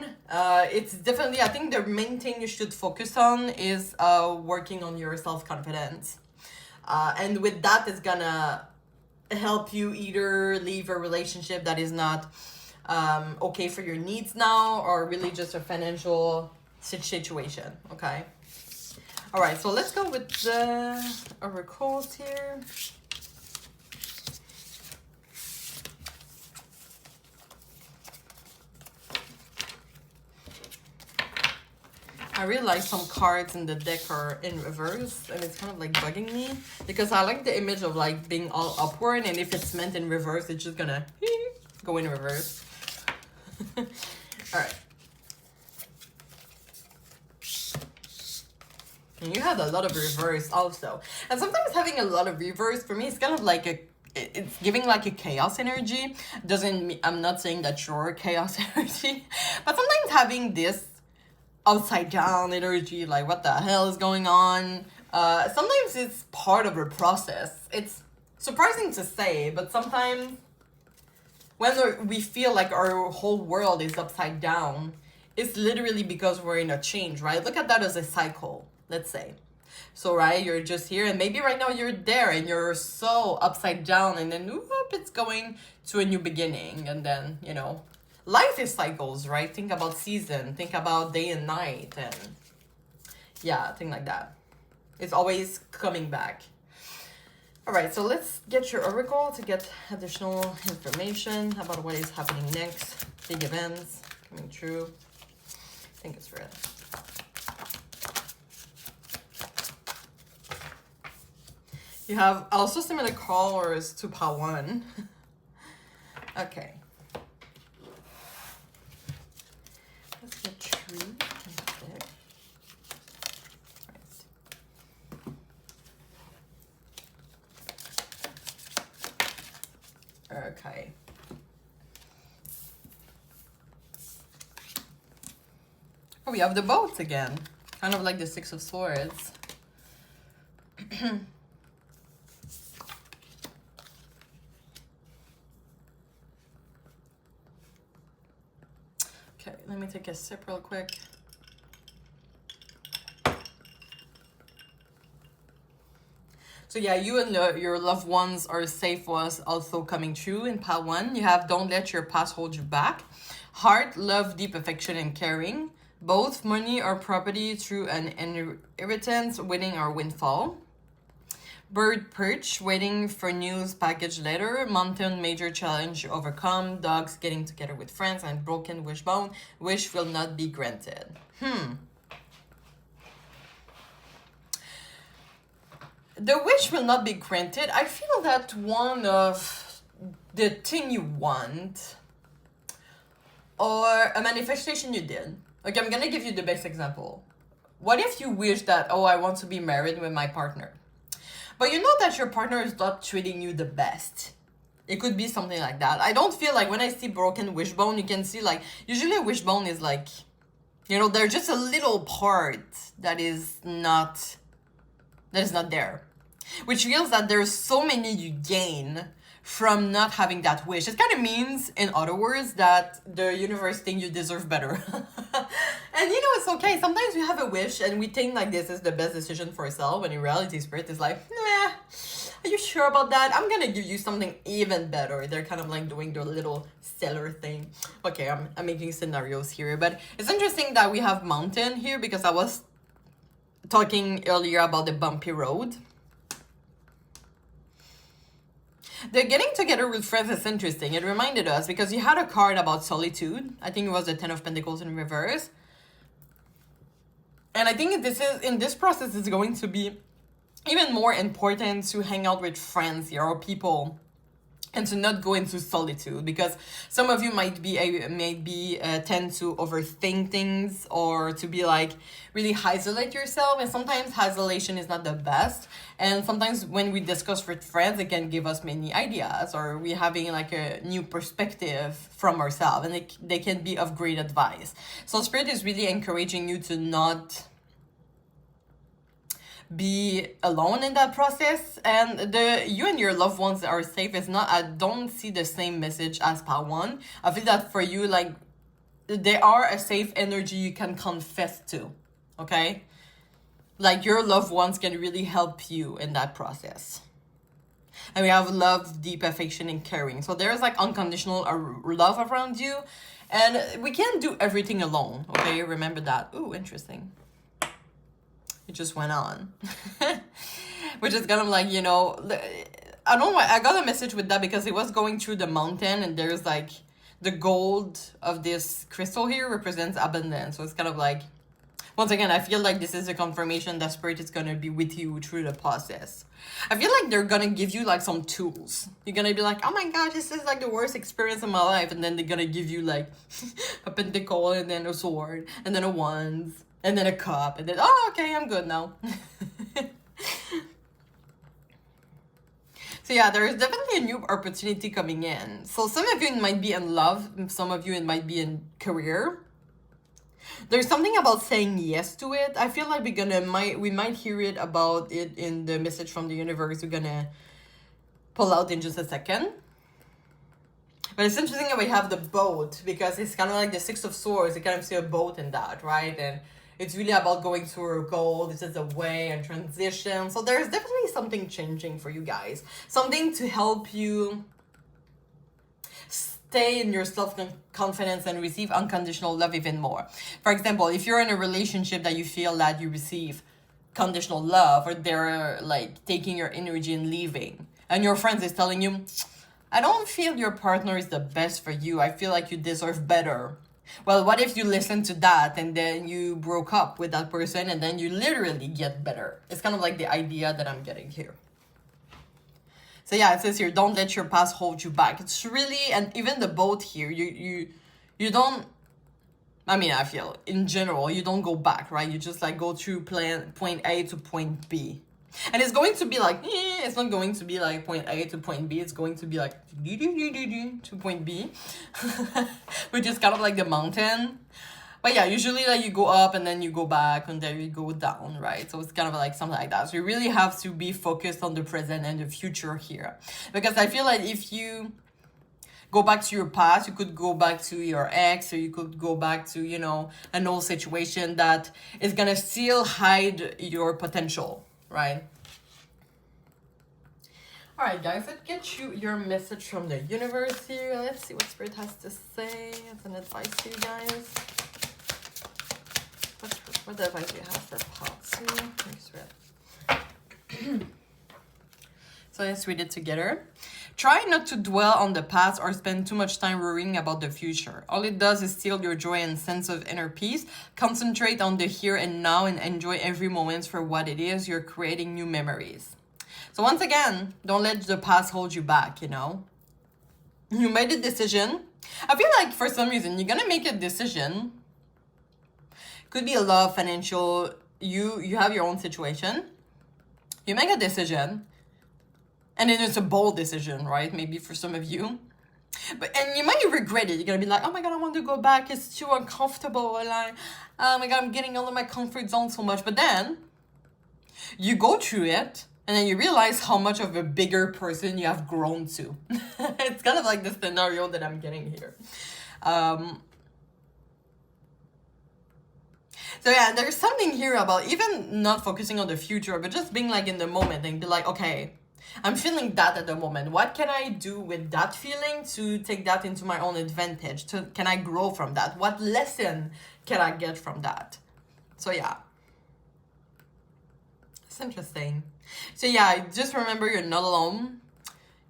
It's definitely, I think the main thing you should focus on is working on your self-confidence. And with that, it's gonna help you either leave a relationship that is not okay for your needs now, or really just a financial situation, okay? All right, so let's go with the oracles here. I realize some cards in the deck are in reverse, and it's kind of like bugging me because I like the image of like being all upward, and if it's meant in reverse, it's just gonna go in reverse. All right. And you had a lot of reverse also. And sometimes having a lot of reverse, for me, it's kind of like it's giving like a chaos energy. I'm not saying that you're chaos energy, but sometimes having this upside down energy, like what the hell is going on? Sometimes it's part of a process. It's surprising to say, but sometimes when we feel like our whole world is upside down, it's literally because we're in a change, right? Look at that as a cycle, let's say. So, right, you're just here, and maybe right now you're there and you're so upside down, and then whoop, it's going to a new beginning, and then, you know, life is cycles, right? Think about season, think about day and night, and yeah, thing like that. It's always coming back. All right, so let's get your oracle to get additional information about what is happening next. Big events coming true. I think it's red. You have also similar colors to Pile 1. Okay. Okay. Oh, we have the boats again. Kind of like the Six of Swords. Okay, let me take a sip real quick. So yeah, you and your loved ones are safe was also coming true in Pile 1. You have don't let your past hold you back. Heart, love, deep affection, and caring. Both money or property through an inheritance, winning or windfall. Bird perch, waiting for news package later. Mountain, major challenge overcome. Dogs, getting together with friends. And broken wishbone, wish will not be granted. The wish will not be granted. I feel that one of the thing you want or a manifestation you did. Okay, I'm gonna give you the best example. What if you wish that, oh, I want to be married with my partner, but you know that your partner is not treating you the best? It could be something like that. I don't feel like when I see broken wishbone, you can see like, usually a wishbone is like, you know, there's just a little part that is not there. Which feels that there's so many you gain from not having that wish. It kind of means, in other words, that the universe thinks you deserve better. And you know, it's okay. Sometimes we have a wish and we think like this is the best decision for ourselves, when in reality, Spirit is like, nah, are you sure about that? I'm gonna give you something even better. They're kind of like doing their little stellar thing. Okay, I'm making scenarios here, but it's interesting that we have mountain here because I was talking earlier about the bumpy road. The getting together with friends is interesting. It reminded us because you had a card about solitude. I think it was the 10 of Pentacles in reverse. And I think in this process, it's going to be even more important to hang out with friends here or people and to not go into solitude, because some of you might tend to overthink things or to be like really isolate yourself, and sometimes isolation is not the best. And sometimes when we discuss with friends, it can give us many ideas, or we having like a new perspective from ourselves, and they can be of great advice. So Spirit is really encouraging you to not be alone in that process, and you and your loved ones are safe. It's not, I don't see the same message as part one. I feel that for you, like, they are a safe energy you can confess to, okay? Like, your loved ones can really help you in that process. And we have love, deep affection, and caring. So there's like unconditional love around you, and we can't do everything alone, okay? Remember that. Ooh, interesting. It just went on. Which is kind of like, you know, I don't know why I got a message with that, because it was going through the mountain and there's like the gold of this crystal here represents abundance. So it's kind of like, once again, I feel like this is a confirmation that Spirit is going to be with you through the process. I feel like they're going to give you like some tools. You're going to be like, oh my gosh, this is like the worst experience of my life. And then they're going to give you like a pentacle and then a sword and then a wand. And then a cup, and then, oh, okay, I'm good now. So yeah, there is definitely a new opportunity coming in. So some of you might be in love, some of you it might be in career. There's something about saying yes to it. I feel like we might hear it about it in the message from the universe. We're gonna pull out in just a second. But it's interesting that we have the boat, because it's kind of like the Six of Swords. You kind of see a boat in that, right? And it's really about going through a goal. This is a way and transition. So there's definitely something changing for you guys. Something to help you stay in your self-confidence and receive unconditional love even more. For example, if you're in a relationship that you feel that you receive conditional love, or they're like taking your energy and leaving, and your friends is telling you, I don't feel your partner is the best for you. I feel like you deserve better. Well, what if you listen to that and then you broke up with that person and then you literally get better? It's kind of like the idea that I'm getting here. So yeah, it says here, don't let your past hold you back. It's really, and even the boat here, you don't, I mean, I feel in general, you don't go back, right? You just like go through point A to point B. And it's going to be like, it's not going to be like point A to point B. It's going to be like to point B, which is kind of like the mountain. But yeah, usually like you go up and then you go back and then you go down, right? So it's kind of like something like that. So you really have to be focused on the present and the future here. Because I feel like if you go back to your past, you could go back to your ex, or you could go back to, you know, an old situation that is going to still hide your potential. Right? All right, guys, let's get you your message from the universe here. Let's see what Spirit has to say as an advice to you guys. What advice do you have for part 2? So let's read it together. Try not to dwell on the past or spend too much time worrying about the future. All it does is steal your joy and sense of inner peace. Concentrate on the here and now and enjoy every moment for what it is. You're creating new memories. So once again, don't let the past hold you back, you know. You made a decision. I feel like for some reason, you're gonna make a decision. Could be a love, financial, you have your own situation. You make a decision. And then it's a bold decision, right? Maybe for some of you. And you might regret it. You're going to be like, oh my God, I want to go back. It's too uncomfortable. And like, oh my God, I'm getting out of my comfort zone so much. But then you go through it and then you realize how much of a bigger person you have grown to. It's kind of like the scenario that I'm getting here. So yeah, there's something here about even not focusing on the future, but just being like in the moment and be like, okay, I'm feeling that at the moment. What can I do with that feeling to take that into my own advantage? Can I grow from that? What lesson can I get from that? So yeah, it's interesting. So yeah, just remember you're not alone.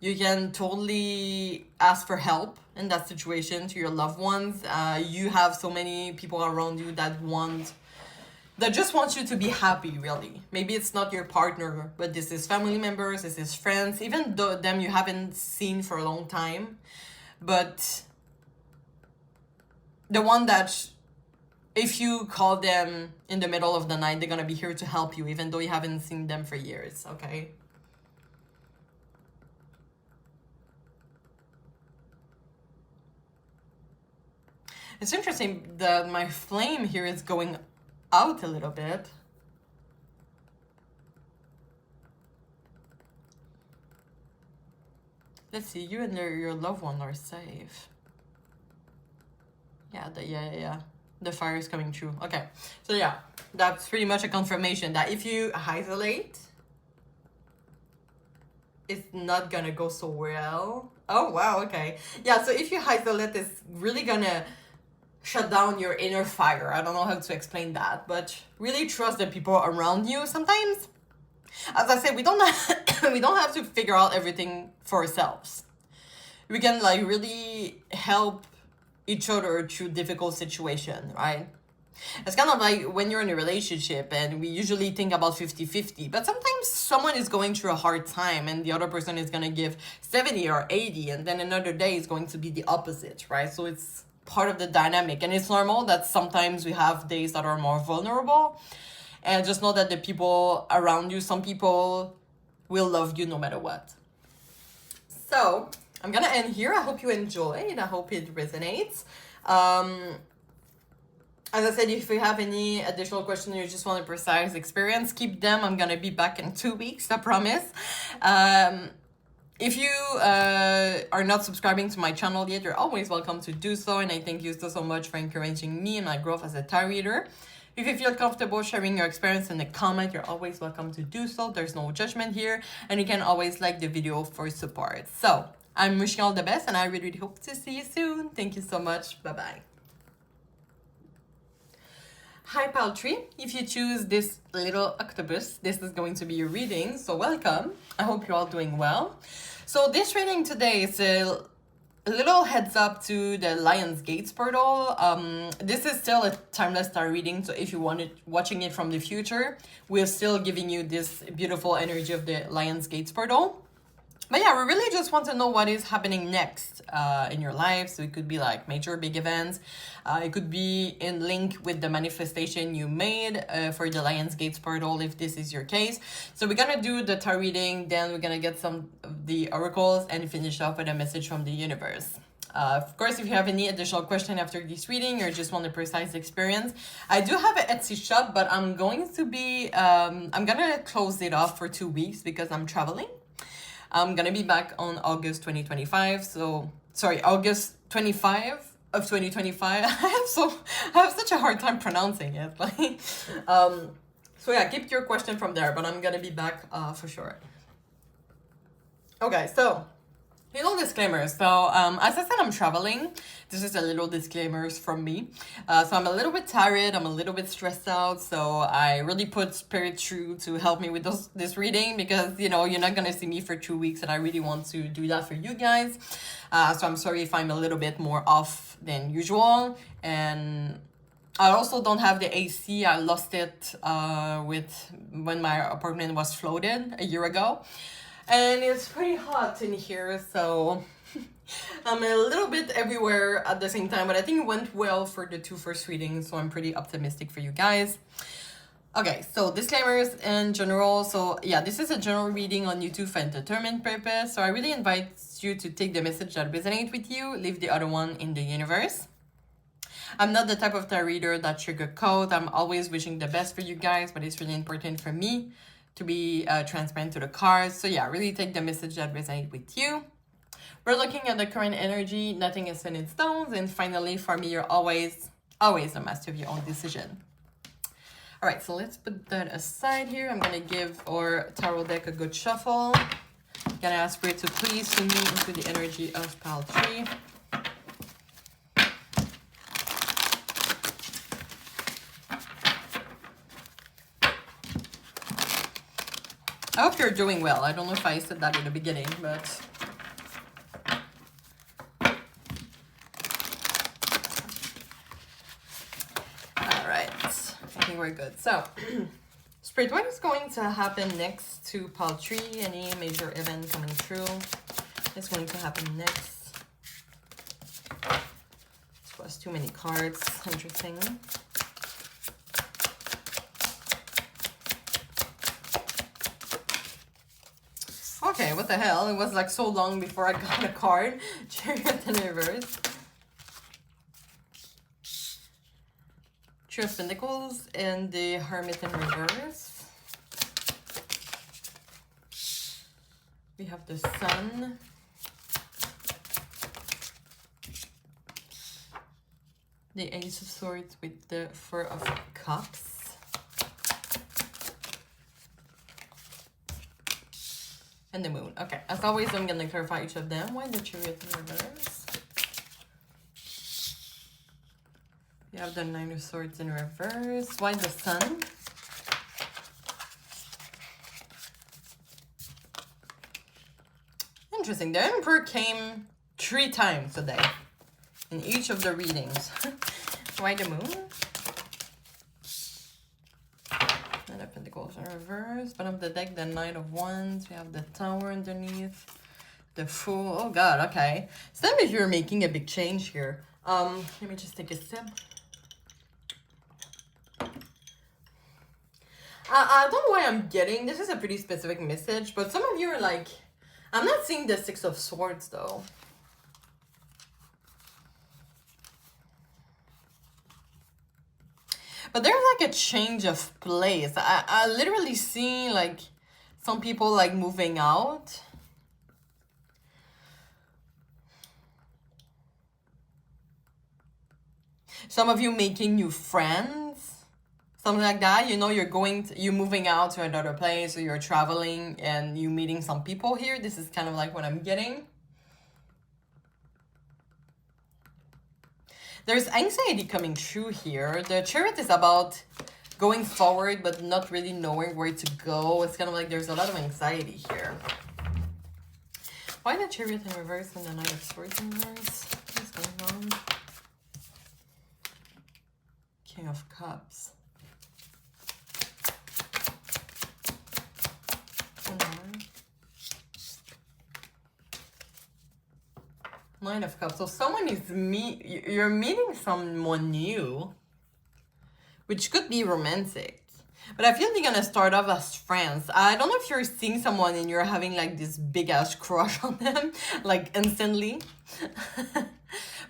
You can totally ask for help in that situation to your loved ones. You have so many people around you that just want you to be happy, really. Maybe it's not your partner, but this is family members, this is friends, even though them you haven't seen for a long time. But the one that, if you call them in the middle of the night, they're gonna be here to help you, even though you haven't seen them for years, okay? It's interesting that my flame here is going out a little bit. Let's see, you and your loved one are safe. Yeah, the fire is coming through. Okay, so yeah, that's pretty much a confirmation that if you isolate, it's not gonna go so well. Oh wow, okay. Yeah, so if you isolate, it's really gonna shut down your inner fire. I don't know how to explain that, but really trust the people around you. Sometimes, as I said, we don't have to figure out everything for ourselves. We can like really help each other through difficult situations, right? It's kind of like when you're in a relationship and we usually think about 50-50, but sometimes someone is going through a hard time and the other person is going to give 70 or 80, and then another day is going to be the opposite, right? So it's part of the dynamic, and it's normal that sometimes we have days that are more vulnerable, and just know that the people around you, some people will love you no matter what. So I'm gonna end here. I hope you enjoyed. I hope it resonates. As I said, if you have any additional questions, you just want a precise experience, keep them. I'm gonna be back in 2 weeks, I promise. If you are not subscribing to my channel yet, you're always welcome to do so. And I thank you so much for encouraging me and my growth as a tarot reader. If you feel comfortable sharing your experience in the comment, you're always welcome to do so. There's no judgment here. And you can always like the video for support. So I'm wishing you all the best, and I really hope to see you soon. Thank you so much. Bye-bye. Hi Paltry, if you choose this little octopus, this is going to be your reading, so welcome. I hope you're all doing well. So this reading today is a little heads up to the Lion's Gates portal. This is still a timeless star reading, so if you wanted watching it from the future, we're still giving you this beautiful energy of the Lion's Gates portal. But yeah, we really just want to know what is happening next in your life. So it could be like major big events. It could be in link with the manifestation you made for the Lion's Gates portal, if this is your case. So we're going to do the tarot reading, then we're going to get some of the oracles and finish off with a message from the universe. Of course, if you have any additional question after this reading or just want a precise experience, I do have an Etsy shop, but I'm going to close it off for 2 weeks because I'm traveling. I'm gonna be back on August 2025. August 25 of 2025. I have such a hard time pronouncing it. So yeah, keep your question from there, but I'm gonna be back for sure. Okay, so Little disclaimers. So, as I said, I'm traveling. This is a little disclaimers from me. So I'm a little bit tired. I'm a little bit stressed out. So I really put Spirit through to help me with this reading because, you know, you're not going to see me for 2 weeks and I really want to do that for you guys. So I'm sorry if I'm a little bit more off than usual. And I also don't have the AC. I lost it when my apartment was flooded a year ago. And it's pretty hot in here, so I'm a little bit everywhere at the same time, but I think it went well for the 2 first readings, so I'm pretty optimistic for you guys. Okay, so disclaimers in general. So yeah, this is a general reading on YouTube for entertainment purpose. So I really invite you to take the message that resonates with you, leave the other one in the universe. I'm not the type of tarot reader that sugarcoat. I'm always wishing the best for you guys, but it's really important for me to be transparent to the cards. So yeah, really take the message that resonates with you. We're looking at the current energy. Nothing is set in stones. And finally, for me, you're always the master of your own decision. All right, so let's put that aside here. I'm going to give our tarot deck a good shuffle. I'm going to ask Spirit to please send me into the energy of pile 3. I hope you're doing well. I don't know if I said that in the beginning, but... All right. I think we're good. So, Spirit, what is going to happen next to pile 3? Any major event coming through? What's going to happen next? This was too many cards. Interesting. Okay, what the hell? It was like so long before I got a card. Chariot in reverse. Three of Pentacles and the Hermit in reverse. We have the Sun. The Ace of Swords with the Four of Cups. And the Moon. Okay, as always, I'm going to clarify each of them. Why the Chariot in reverse? We have the Nine of Swords in reverse. Why the Sun? Interesting. The Emperor came 3 times today in each of the readings. Why the Moon? Nine of Pentacles in reverse. Bottom of the deck, the Knight of Wands. We have the Tower underneath. The Fool. Oh God, okay. Some of you are making a big change here. Let me just take a sip. I don't know why I'm getting, this is a pretty specific message, but some of you are like, I'm not seeing the Six of Swords though. But there's like a change of place. I literally see like some people like moving out. Some of you making new friends. Something like that. You know, you're moving out to another place or you're traveling and you meeting some people here. This is kind of like what I'm getting. There's anxiety coming through here. The Chariot is about going forward but not really knowing where to go. It's kind of like there's a lot of anxiety here. Why the Chariot in reverse and the Knight of Swords in reverse? What's going on? King of Cups. Nine of Cups. So someone is you're meeting someone new, which could be romantic. But I feel they're gonna start off as friends. I don't know if you're seeing someone and you're having like this big ass crush on them, like instantly. But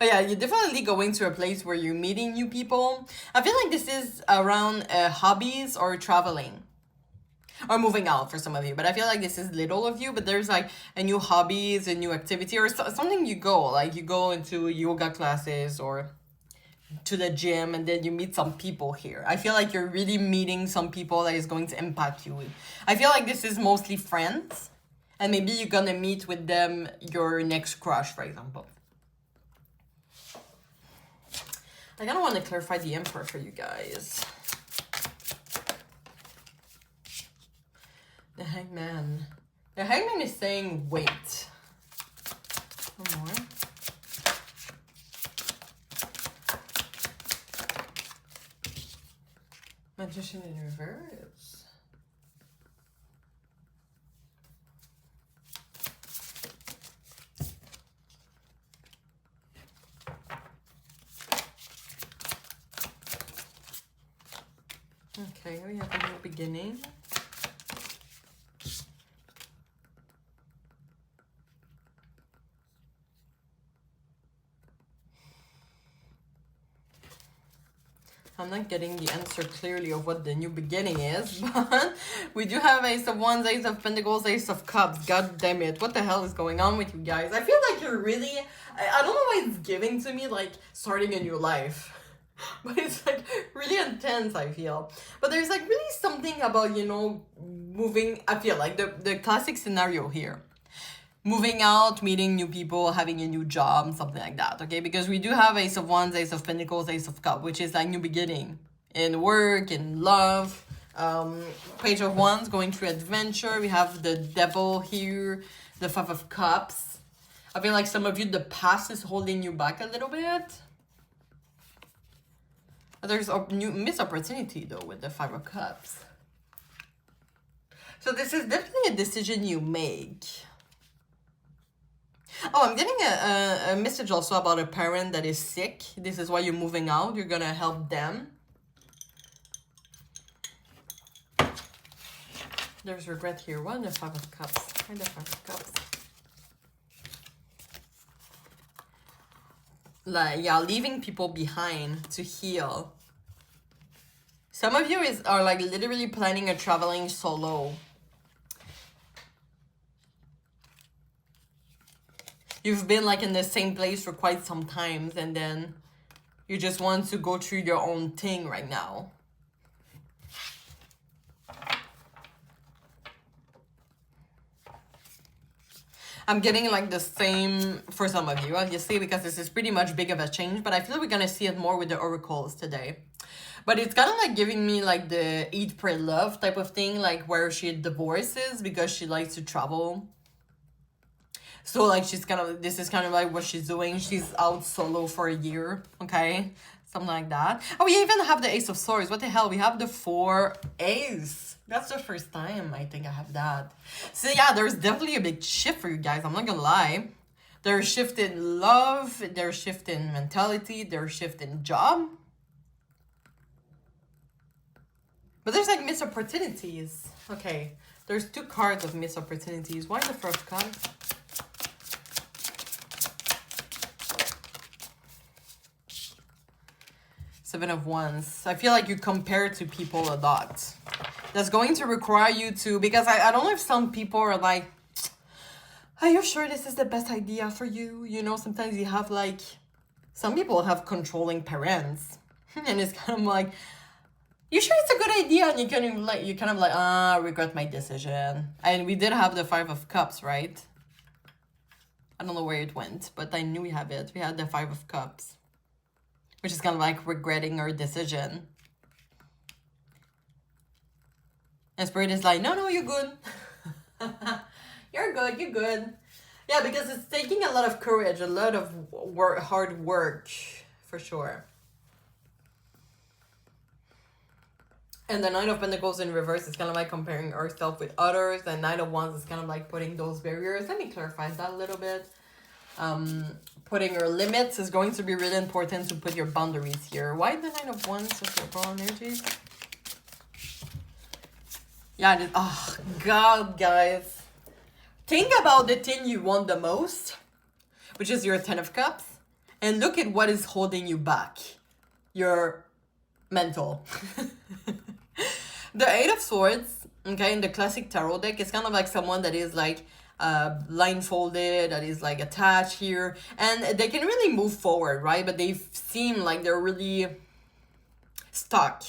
yeah, you're definitely going to a place where you're meeting new people. I feel like this is around hobbies or traveling. Or moving out for some of you, but I feel like this is little of you, but there's like a new hobbies, a new activity, or something you go, like you go into yoga classes or to the gym and then you meet some people here. I feel like you're really meeting some people that is going to impact you. I feel like this is mostly friends and maybe you're gonna meet with them your next crush, for example. I kind of want to clarify the Emperor for you guys. The Hangman. The Hangman is saying wait. One more. Magician in reverse. Okay, we have a new beginning. I'm not getting the answer clearly of what the new beginning is, but we do have Ace of Wands, Ace of Pentacles, Ace of Cups. God damn it. What the hell is going on with you guys? I feel like you're really, I don't know why it's giving to me like starting a new life. But it's like really intense, I feel. But there's like really something about, you know, moving. I feel like the classic scenario here. Moving out, meeting new people, having a new job, something like that, okay? Because we do have Ace of Wands, Ace of Pentacles, Ace of Cups, which is like new beginning in work, in love. Page of Wands, going through adventure. We have the Devil here, the Five of Cups. I feel like some of you, the past is holding you back a little bit. There's a new missed opportunity though with the Five of Cups. So this is definitely a decision you make. Oh, I'm getting a message also about a parent that is sick. This is why you're moving out. You're gonna help them. There's regret here. What? The Five of Cups. Why the Five of Cups? Like, yeah, leaving people behind to heal. Some of you are like literally planning a traveling solo. You've been like in the same place for quite some time, and then you just want to go through your own thing right now. I'm getting like the same for some of you, obviously, because this is pretty much big of a change, but I feel we're gonna see it more with the oracles today. But it's kind of like giving me like the eat, pray, love type of thing, like where she divorces because she likes to travel. So like she's kind of, this is kind of like what she's doing. She's out solo for a year, okay? Something like that. Oh, we even have the Ace of Swords. What the hell? We have the 4 Ace. That's the first time I think I have that. So yeah, there's definitely a big shift for you guys. I'm not gonna lie. There's a shift in love. There's a shift in mentality. There's a shift in job. But there's like missed opportunities. Okay, there's 2 cards of missed opportunities. Why the first card? Seven of Wands. I feel like you compare to people a lot. That's going to require you to, because I don't know if some people are like, are you sure this is the best idea for you? You know, sometimes you have like, some people have controlling parents. And it's kind of like, you sure it's a good idea? And you kind of like, I regret my decision. And we did have the 5 of Cups, right? I don't know where it went, but I knew we have it. We had the 5 of Cups, which is kind of like regretting our decision. And Spirit is like, no, you're good. You're good, you're good. Yeah, because it's taking a lot of courage, a lot of hard work, for sure. And the Knight of Pentacles in reverse is kind of like comparing ourselves with others. And Knight of Wands is kind of like putting those barriers. Let me clarify that a little bit. Putting your limits is going to be really important to put your boundaries here. Why the Knight of Wands with your ball energies? Yeah, oh God, guys. Think about the thing you want the most, which is your 10 of Cups. And look at what is holding you back. Your mental. The 8 of Swords, okay, in the classic tarot deck, is kind of like someone that is like blindfolded, that is like attached here, and they can really move forward, right? But they seem like they're really stuck.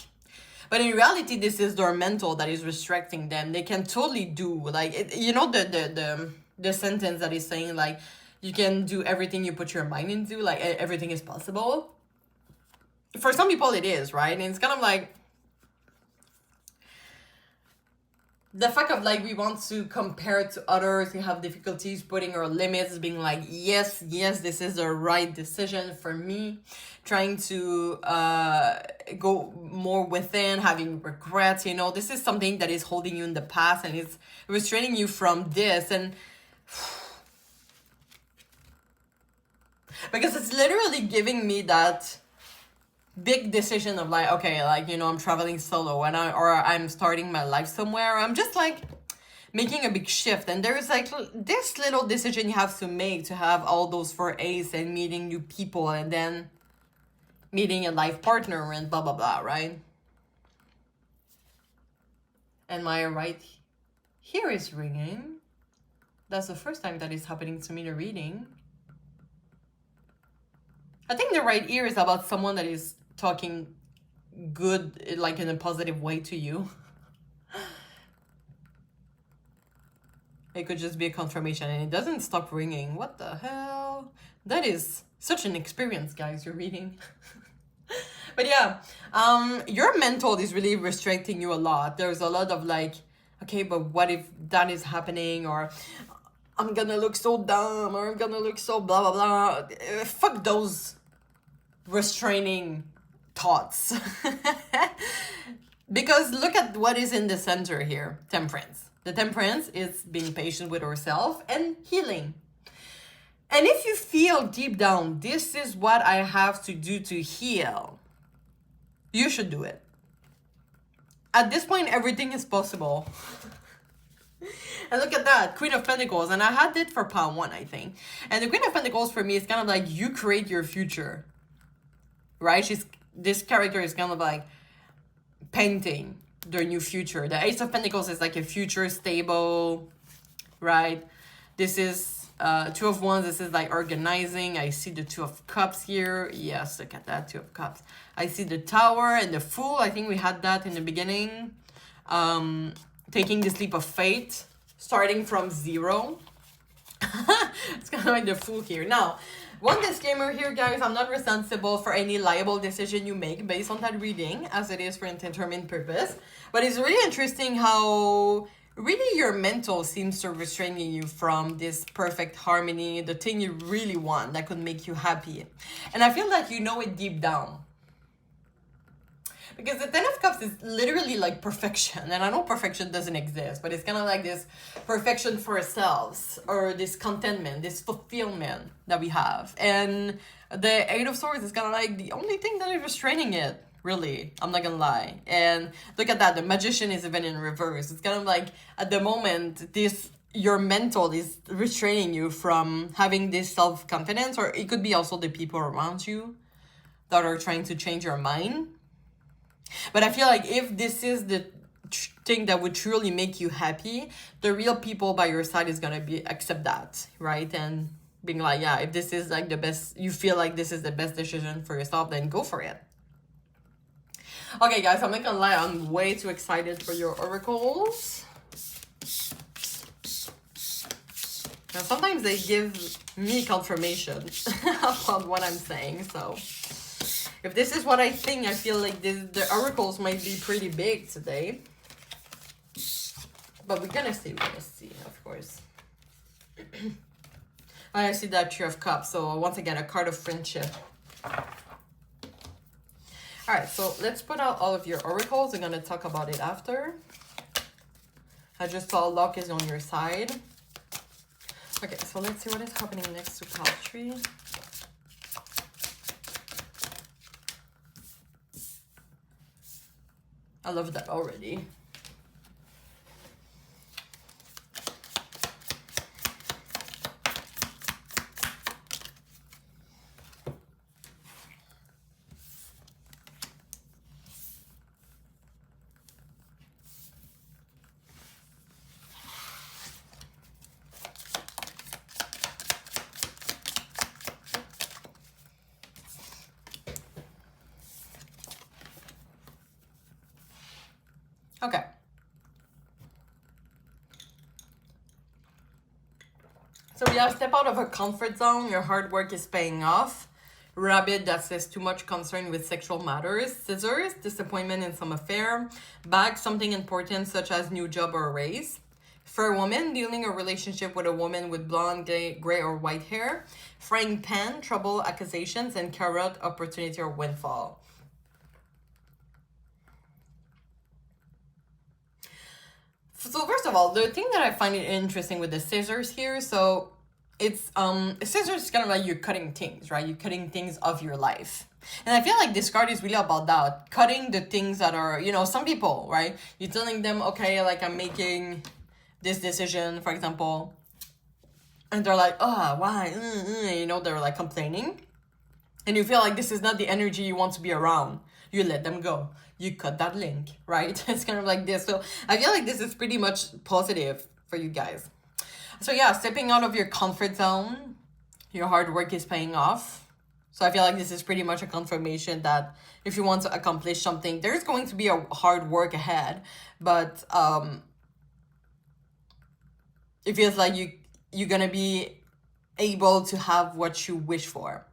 But in reality, this is their mental that is restricting them. They can totally do, like, the sentence that is saying, like, you can do everything you put your mind into, like, everything is possible. For some people it is, right? And it's kind of like the fact of, like, we want to compare to others, we have difficulties putting our limits, being like, yes, this is the right decision for me, trying to go more within, having regrets, this is something that is holding you in the past and it's restraining you from this. And because it's literally giving me that big decision of, like, okay, like, I'm traveling solo and I'm starting my life somewhere. I'm just like making a big shift, and there's like this little decision you have to make to have all those 4 A's and meeting new people and then meeting a life partner and blah blah blah, right? And my right here is ringing. That's the first time that is happening to me in a reading. I think the right ear is about someone that is talking good, like in a positive way to you. It could just be a confirmation and it doesn't stop ringing. What the hell? That is such an experience, guys, you're reading. But yeah, your mental is really restricting you a lot. There's a lot of like, okay, but what if that is happening? Or I'm gonna look so dumb, or I'm gonna look so blah, blah, blah. Fuck those restraining thoughts. Because look at what is in the center here. Temperance. The temperance is being patient with ourselves and healing. And if you feel deep down, this is what I have to do to heal, you should do it. At this point, everything is possible. And look at that, Queen of Pentacles. And I had it for Palm 1, I think. And the Queen of Pentacles for me is kind of like you create your future. Right? This character is kind of like painting their new future. The Ace of Pentacles is like a future stable, right? This is Two of Wands. This is like organizing. I see the Two of Cups here. Yes, look at that, Two of Cups. I see the Tower and the Fool. I think we had that in the beginning. Taking this leap of faith, starting from zero. It's kind of like the Fool here. Now, one disclaimer here, guys, I'm not responsible for any liable decision you make based on that reading, as it is for an determined purpose. But it's really interesting how really your mental seems to restraining you from this perfect harmony, the thing you really want that could make you happy. And I feel like you know it deep down. Because the Ten of Cups is literally like perfection. And I know perfection doesn't exist, but it's kind of like this perfection for ourselves, or this contentment, this fulfillment that we have. And the Eight of Swords is kind of like the only thing that is restraining it, really. I'm not gonna lie. And look at that, the Magician is even in reverse. It's kind of like, at the moment, your mental is restraining you from having this self-confidence, or it could be also the people around you that are trying to change your mind. But I feel like if this is the thing that would truly make you happy, the real people by your side is gonna accept that, right? And being like, yeah, if this is like the best, you feel like this is the best decision for yourself, then go for it. Okay, guys, I'm not gonna lie, I'm way too excited for your oracles. Now, sometimes they give me confirmation about what I'm saying, so if this is what I think, I feel like the oracles might be pretty big today. But we're gonna see, of course. I see that Three of Cups, so once again, a card of friendship. Alright, so let's put out all of your oracles. We're gonna talk about it after. I just saw luck is on your side. Okay, so let's see what is happening next to Paltry. I love that already. Yeah, step out of a comfort zone. Your hard work is paying off. Rabbit, that says too much concern with sexual matters. Scissors, disappointment in some affair. Bag, something important such as new job or raise. Fur woman, dealing a relationship with a woman with blonde, gray or white hair. Frying pan, trouble, accusations. And carrot, opportunity or windfall. So first of all, the thing that I find it interesting with the scissors here, so it's scissors is kind of like you're cutting things, right? You're cutting things of your life. And I feel like this card is really about that, cutting the things that are, you know, some people, right? You're telling them, okay, like I'm making this decision, for example, and they're like, oh, why? You know, they're like complaining. And you feel like this is not the energy you want to be around. You let them go. You cut that link, right? It's kind of like this. So I feel like this is pretty much positive for you guys. So yeah, stepping out of your comfort zone, your hard work is paying off. So I feel like this is pretty much a confirmation that if you want to accomplish something, there's going to be a hard work ahead. But it feels like you're going to be able to have what you wish for.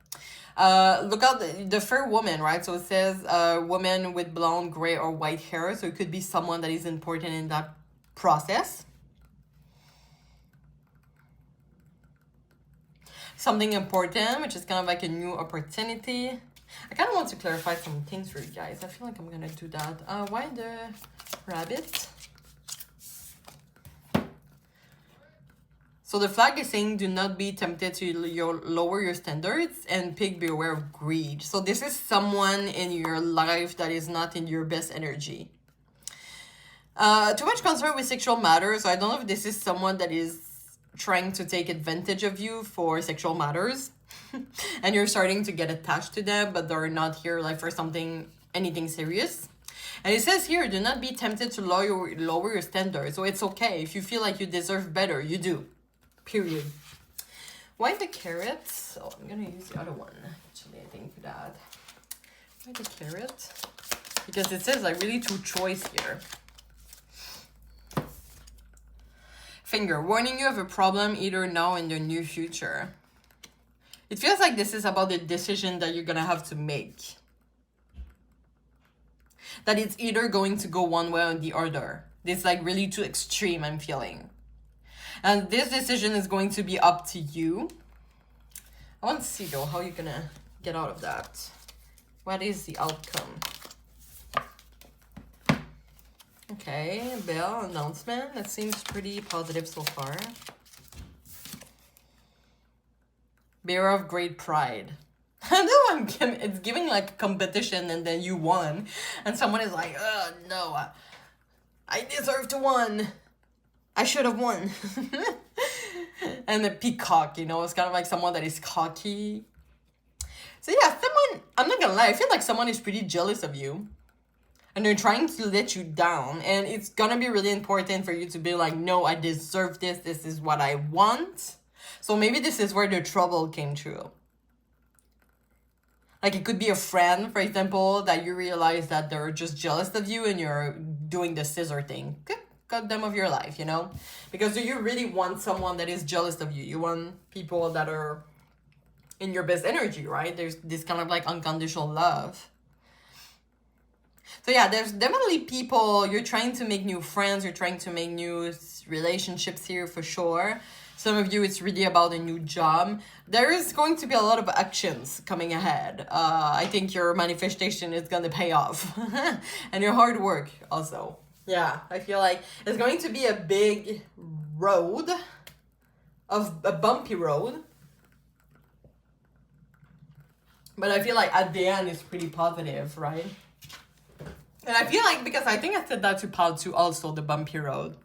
Look out the fur woman, right? So it says woman with blonde, gray, or white hair. So it could be someone that is important in that process. Something important, which is kind of like a new opportunity. I kind of want to clarify some things for you guys. I feel like I'm going to do that. Why the rabbit? So the flag is saying, do not be tempted to lower your standards, and pig, beware of greed. So this is someone in your life that is not in your best energy. Too much concern with sexual matters. I don't know if this is someone that is trying to take advantage of you for sexual matters. And you're starting to get attached to them, but they're not here like for anything serious. And it says here, do not be tempted to lower your standards. So it's okay. If you feel like you deserve better, you do. Period. Why the carrot? So I'm gonna use the other one. Actually, I think for that. Why the carrot? Because it says like really two choice here. Finger, warning you of a problem either now or in the near future. It feels like this is about the decision that you're gonna have to make. That it's either going to go one way or the other. This like really too extreme, I'm feeling. And this decision is going to be up to you. I want to see though how you're gonna get out of that. What is the outcome? Okay, bell announcement. That seems pretty positive so far. Bearer of great pride. I know it's giving like a competition and then you won. And someone is like, oh no, I deserve to win. I should have won. And the peacock, you know, it's kind of like someone that is cocky. So yeah, someone, I'm not gonna lie, I feel like someone is pretty jealous of you. And they're trying to let you down. And it's gonna be really important for you to be like, no, I deserve this. This is what I want. So maybe this is where the trouble came true. Like it could be a friend, for example, that you realize that they're just jealous of you and you're doing the scissor thing. Cut them of your life, you know? Because do you really want someone that is jealous of you? You want people that are in your best energy, right? There's this kind of like unconditional love. So yeah, there's definitely people, you're trying to make new friends, you're trying to make new relationships here for sure. Some of you, it's really about a new job. There is going to be a lot of actions coming ahead. I think your manifestation is going to pay off. And your hard work also. Yeah, I feel like it's going to be a big road, a bumpy road. But I feel like at the end it's pretty positive, right? And I feel like, because I think I said that to Paul too, also the bumpy road.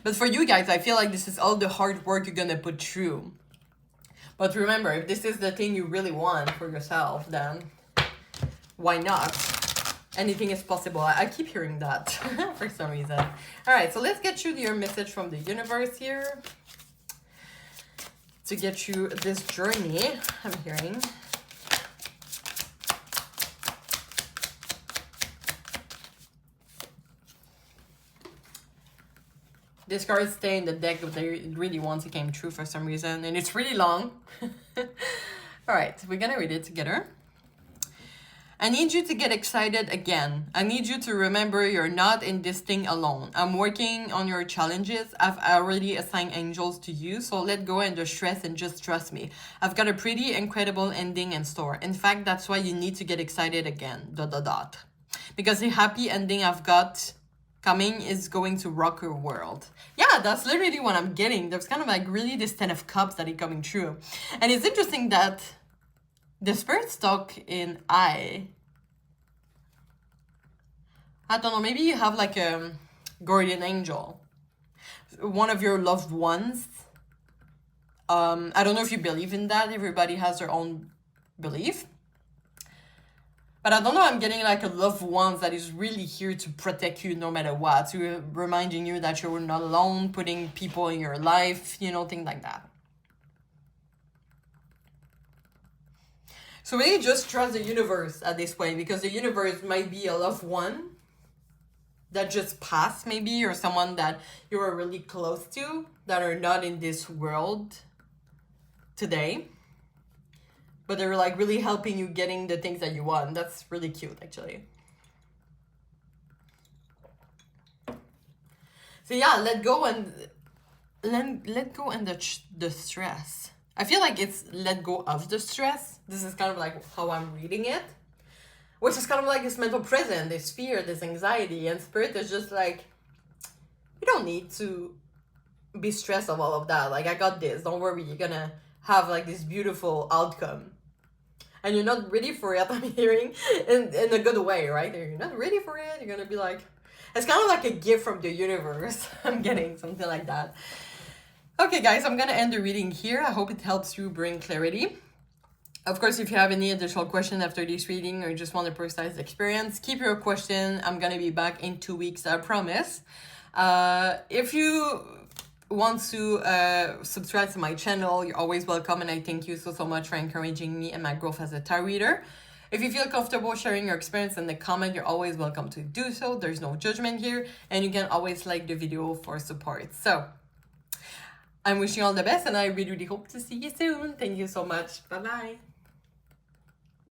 But for you guys, I feel like this is all the hard work you're going to put through. But remember, if this is the thing you really want for yourself, then why not? Anything is possible. I keep hearing that for some reason. All right, so let's get you your message from the universe here to get you this journey I'm hearing. This card stay in the deck, but they really want to came true for some reason, and it's really long. All right, we're gonna read it together. I need you to get excited again. I need you to remember you're not in this thing alone. I'm working on your challenges. I've already assigned angels to you, so let go and the stress and just trust me. I've got a pretty incredible ending in store. In fact, that's why you need to get excited again. ... Because the happy ending I've got coming is going to rock your world. Yeah, that's literally what I'm getting. There's kind of like really this 10 of cups that is coming true. And it's interesting that the spirit's talk in I don't know, maybe you have like a guardian angel, one of your loved ones. I don't know if you believe in that. Everybody has their own belief. But I don't know, I'm getting like a loved one that is really here to protect you no matter what, to reminding you that you're not alone, putting people in your life, you know, things like that. So really just trust the universe at this point, because the universe might be a loved one that just passed maybe, or someone that you were really close to that are not in this world today. But they're like really helping you getting the things that you want. That's really cute actually. So yeah, let go and the stress. I feel like it's let go of the stress. This is kind of like how I'm reading it. Which is kind of like this mental prison, this fear, this anxiety. And spirit is just like, you don't need to be stressed of all of that. Like, I got this. Don't worry. You're going to have like this beautiful outcome. And you're not ready for it, I'm hearing, in a good way, right? You're not ready for it. You're going to be like, it's kind of like a gift from the universe. I'm getting something like that. Okay, guys, I'm going to end the reading here. I hope it helps you bring clarity. Of course, if you have any additional question after this reading or you just want a personalized experience, keep your question. I'm going to be back in 2 weeks, I promise. If you want to subscribe to my channel, you're always welcome, and I thank you so much for encouraging me and my growth as a tarot reader. If you feel comfortable sharing your experience in the comment, you're always welcome to do so. There's no judgment here, and you can always like the video for support. So I'm wishing you all the best, and I really hope to see you soon. Thank you so much. Bye-bye.